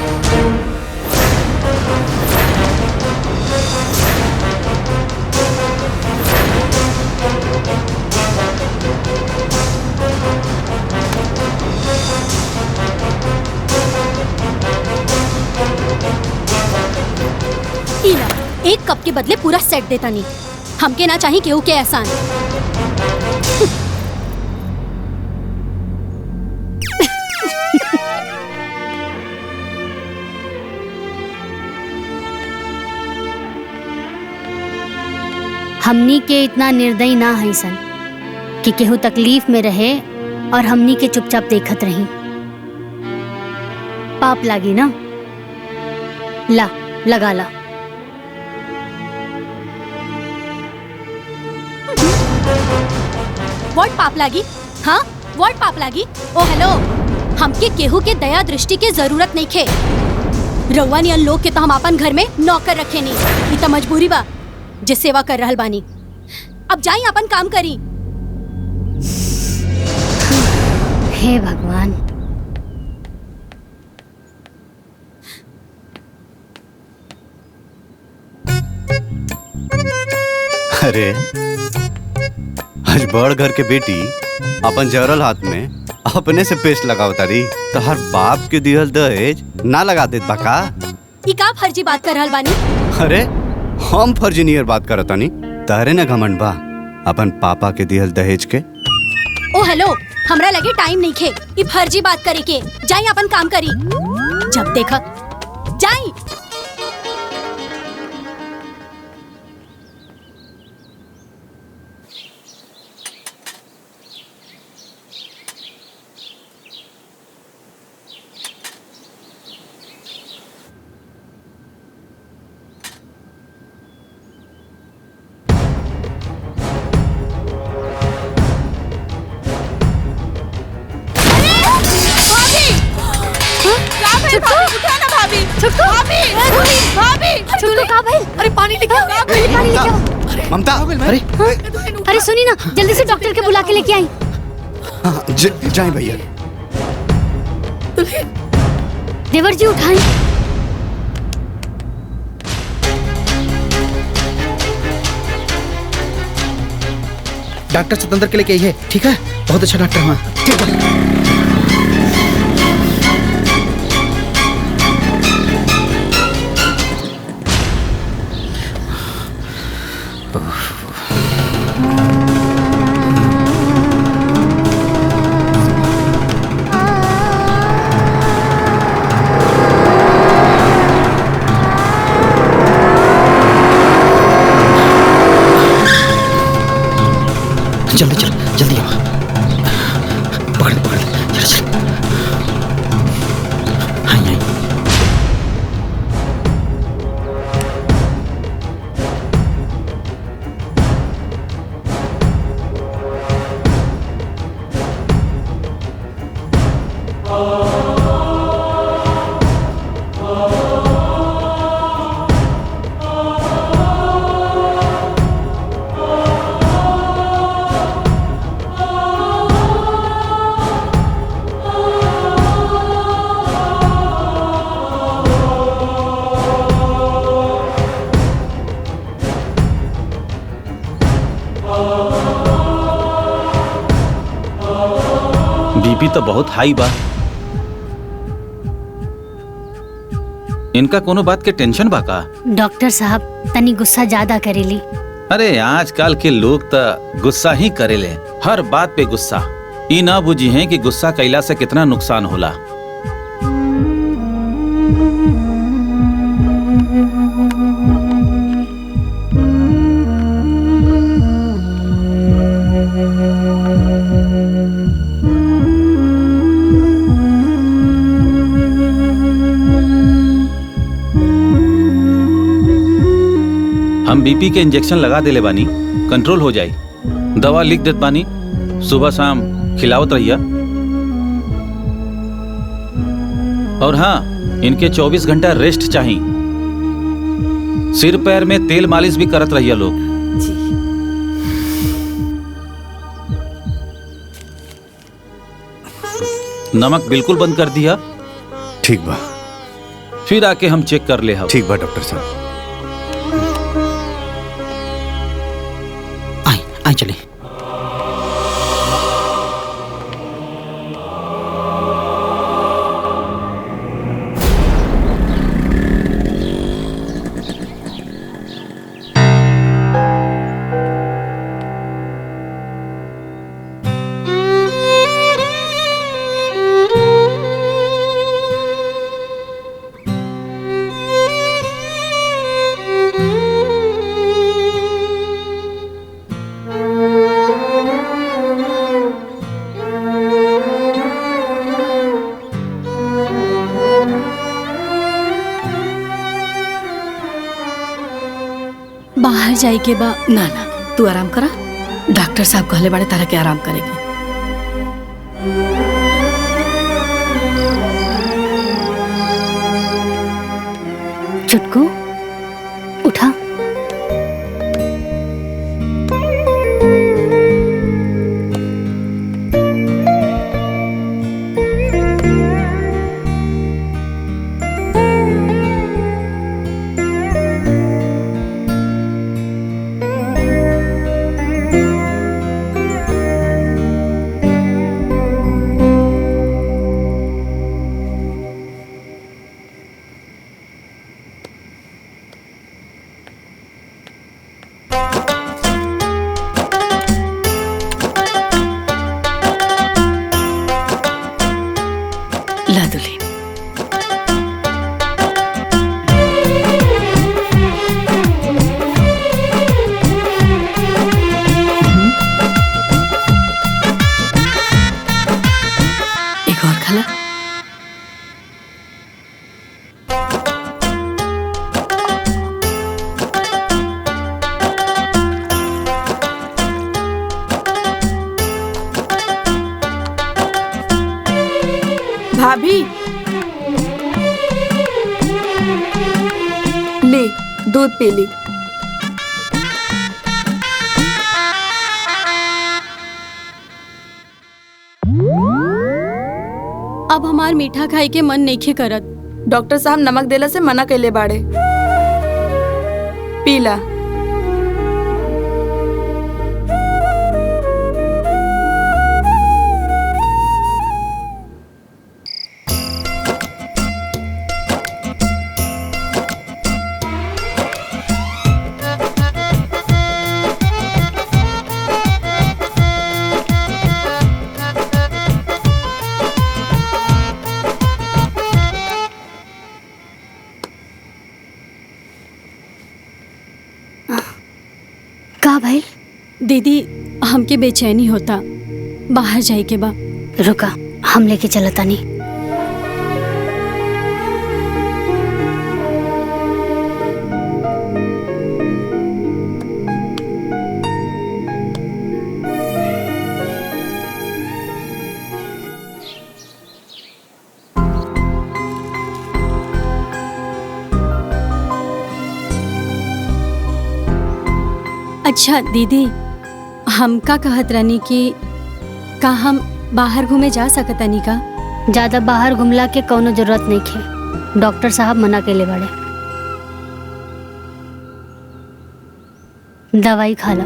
इला, एक कप के बदले पूरा सेट देता नहीं। हमके ना चाहिए केहू के एहसान। हमनी के इतना निर्दयी ना है सन कि केहू तकलीफ में रहे और हमनी के चुपचाप देखत रही। पाप लागी ना, ला लगा ला। व्हाट पाप लागी? हाँ व्हाट पाप लागी? ओ हेलो, हमके केहू के दया दृष्टि के जरूरत नहीं खे। रउआ नियन लोग के तो हम अपन घर में नौकर रखे नहीं, इतना मजबूरी बा जे सेवा कर रहल बानी। अब जाई अपन काम करी। हे भगवान। अरे आज बड़ घर के बेटी अपन जरल हाथ में अपने से पेस्ट लगाव तारी, तो हर बाप के दिहल दहेज ना लगा देत बा का? ई का फर्जी बात कर रहल बानी? अरे हम फर्जी नियर बात करतानी, तारे ना घमंड बा अपन पापा के दिहल दहेज के। ओ हेलो, हमरा लगे टाइम नहीं खे ई फर्जी बात करे के। जाई अपन काम करी। जब देखा जाई। अरे पानी लेके आओ, पानी लेके आओ। ममता, अरे अरे सुनी ना, जल्दी से डॉक्टर के बुला के लेके आई। जाए भैया। देवर जी उठाई। डॉक्टर स्वतंत्र के लिए कही है, ठीक है? बहुत अच्छा डॉक्टर हुआ, ठीक है। जल्दी चल, जल्दी आओ। पकड़ ले, चल चल। हाँ यहीं। बीपी तो बहुत हाई बा। इनका कोनो बात के टेंशन बा का? डॉक्टर साहब तनी गुस्सा ज्यादा करेली। अरे आजकल के लोग तो गुस्सा ही करेले, हर बात पे गुस्सा। ई ना बुझी है कि गुस्सा कैला से कितना नुकसान होला। हम बीपी के इंजेक्शन लगा देले बानी, कंट्रोल हो जाई। दवा लिख देत बानी, सुबह शाम खिलावत रहिया। और हाँ, इनके 24 घंटा रेस्ट चाहिए। सिर पैर में तेल मालिश भी करत रहिया लोग। नमक बिल्कुल बंद कर दिया। ठीक बा। फिर आके हम चेक कर ले। ठीक बा डॉक्टर साहब। आई चले। बाहर जाए के बा। ना ना, तू आराम करा। डॉक्टर साहब कहले बाड़े तारा के आराम करेगी। चुटकू उठा। ला दुल्हन। एक और खाला। भाभी ले दूध पी ली। अब हमार मीठा खाए के मन नइखे करत। डॉक्टर साहब नमक देला से मना कैले बाड़े। पीला। का भाई? दीदी हमके बेचैनी होता, बाहर जाए के बा। रुका, हम लेके चलता नहीं। अच्छा दीदी, हम का कहत रहनी कि का हम बाहर घूमे जा सकतानी का? ज्यादा बाहर घुमला के कोनो जरूरत नहीं है, डॉक्टर साहब मना केले बाड़े। दवाई खा ला।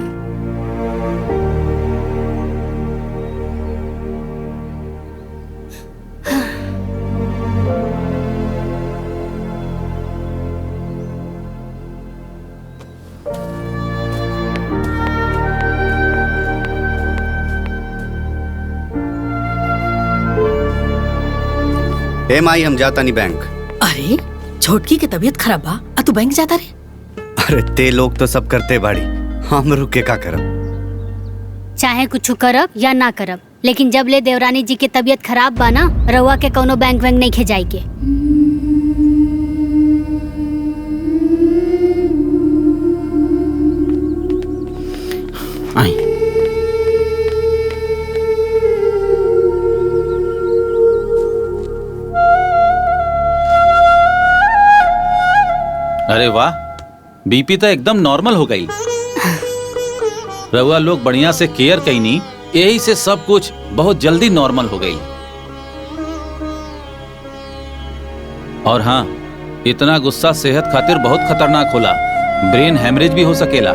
ए माई, हम जाता नहीं बैंक। अरे छोटकी के तबीयत खराब बा, तू बैंक जाता रे? अरे ते लोग तो सब करते बाड़ी, हम रुक के का करब? चाहे कुछ करब या ना करब, लेकिन जब ले देवरानी जी के तबीयत खराब बा ना, रउआ के कोनो बैंक वैंक नहीं खे जाए के। अरे वाह, बीपी तो एकदम नॉर्मल हो गई। रउआ लोग बढ़िया से केयर कईनी, यही से सब कुछ बहुत जल्दी नॉर्मल हो गई। और हाँ, इतना गुस्सा सेहत खातिर बहुत खतरनाक होला, ब्रेन हैमरेज भी हो सकेला।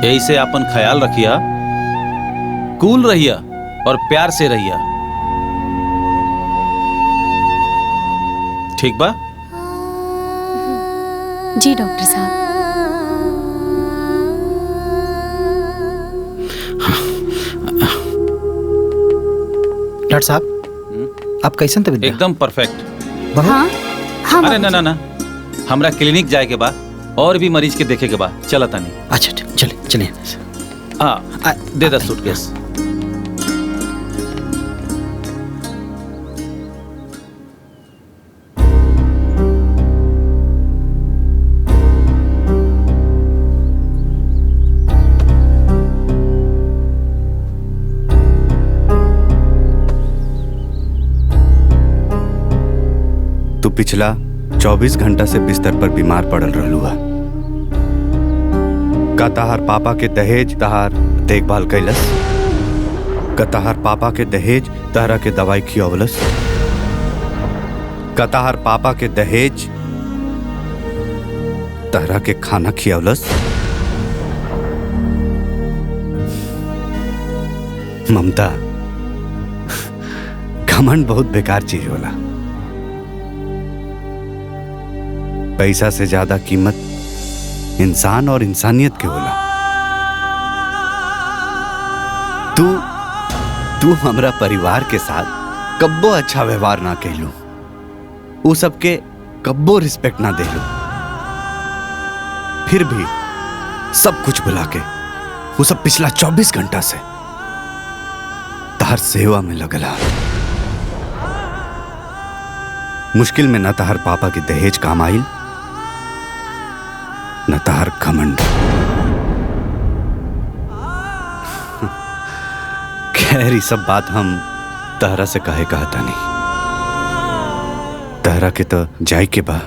यही से अपन ख्याल रखिया, कूल रहिया और प्यार से रहिया, ठीक बा? जी डॉक्टर साहब। डॉक्टर साहब, आप कैसन तबीयत? एकदम परफेक्ट। हाँ, हाँ अरे ना ना ना, हमरा क्लिनिक जाए के बाद और भी मरीज के देखे के बाद चला तानी। अच्छा ठीक, चलिए चलिए। दे द सूटकेस। तू पिछला 24 घंटा से बिस्तर पर बीमार पड़ल रहलू है। का तहार पापा के दहेज तहार देखभाल कैलस? का तहार पापा के दहेज तहरा के दवाई खियवलस? का तहार पापा के दहेज तहरा के खाना खियवलस? ममता, घमंड बहुत बेकार चीज होला। पैसा से ज्यादा कीमत इंसान और इंसानियत के होला। तू हमरा परिवार के साथ कब्बो अच्छा व्यवहार ना कैलू, वो सबके कब्बो रिस्पेक्ट ना देलू, फिर भी सब कुछ भुला के वो सब पिछला 24 घंटा से तहर सेवा में लगला। मुश्किल में न तहर पापा के दहेज काम आइल, न तहर घमंड। खैर, सब बात हम तहरा से काहे कहता नहीं। तहरा के तो जाए के बा।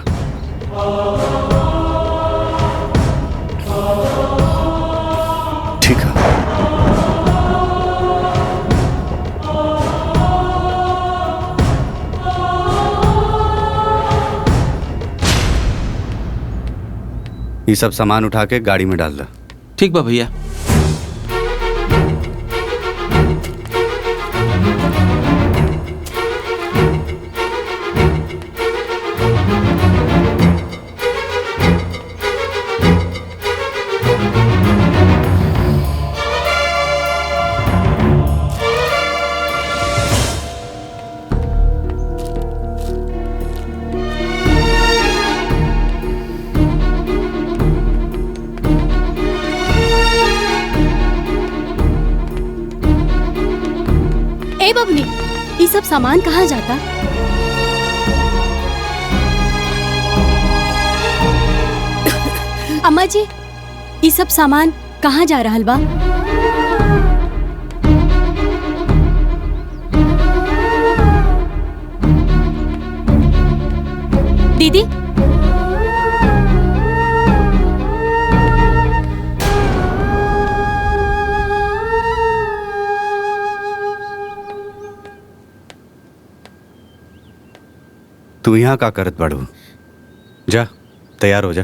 ठीक है। ये सब सामान उठा के गाड़ी में डाल दो। ठीक बा भैया। ए बबनी, ये सब सामान कहाँ जाता? अम्मा जी, ये सब सामान कहाँ जा रहल बा? दीदी, तू यहाँ का करत बाड़ू? जा तैयार हो जा।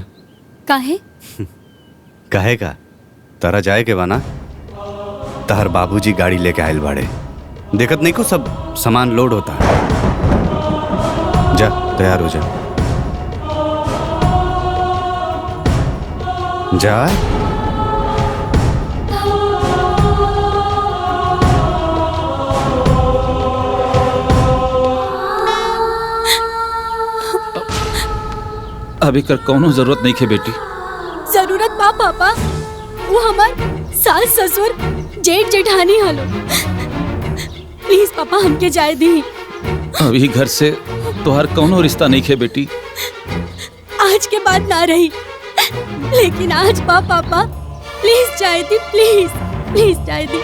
काहे? काहे का? तारा जाए के बाना? तहर बाबूजी गाड़ी लेके आयल बाड़े, देखत नहीं को सब सामान लोड होता। जा तैयार हो जा। जा। अभी कर कौनो जरूरत नहीं है बेटी। जरूरत बा पापा, वो हमार सास ससुर जेठ जेठानी हलो। प्लीज पापा हमके जाए दी। अभी घर से तोहर कौनो रिश्ता नहीं है बेटी। आज के बाद ना रही, लेकिन आज बा पापा, प्लीज जाए दी, प्लीज प्लीज जाए दी।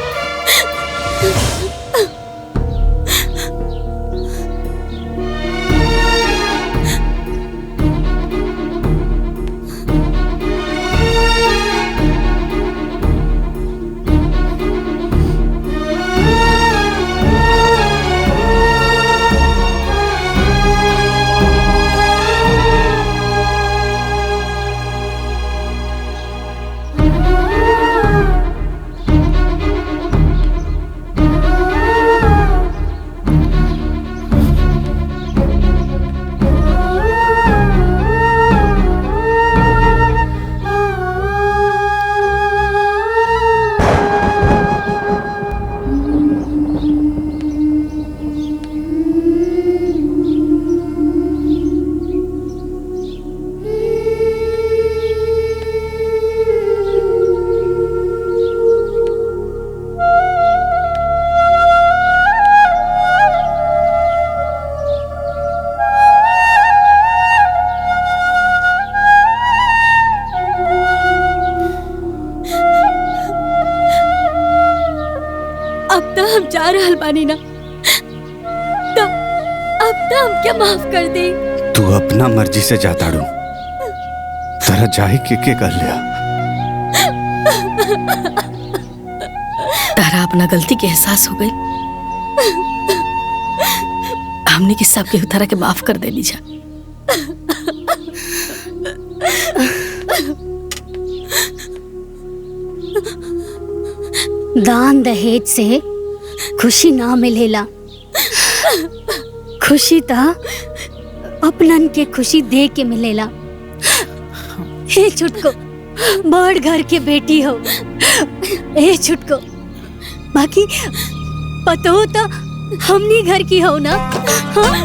अब तो हम जा रहल बानी ना, तो अब तो हम क्या माफ कर दे। तू अपना मर्जी से जाता रू, तारा जाए के कर लिया। तारा अपना गलती के एहसास हो गई, हमने की सब के तारा के माफ कर देनी जा। दान दहेज से खुशी ना मिलेला, खुशी ता अपनन के खुशी दे के मिलेला। हे छुटको, बड़ घर के बेटी हो। ए छुटको, बाकी पतो तो हमनी घर की हो ना। हाँ?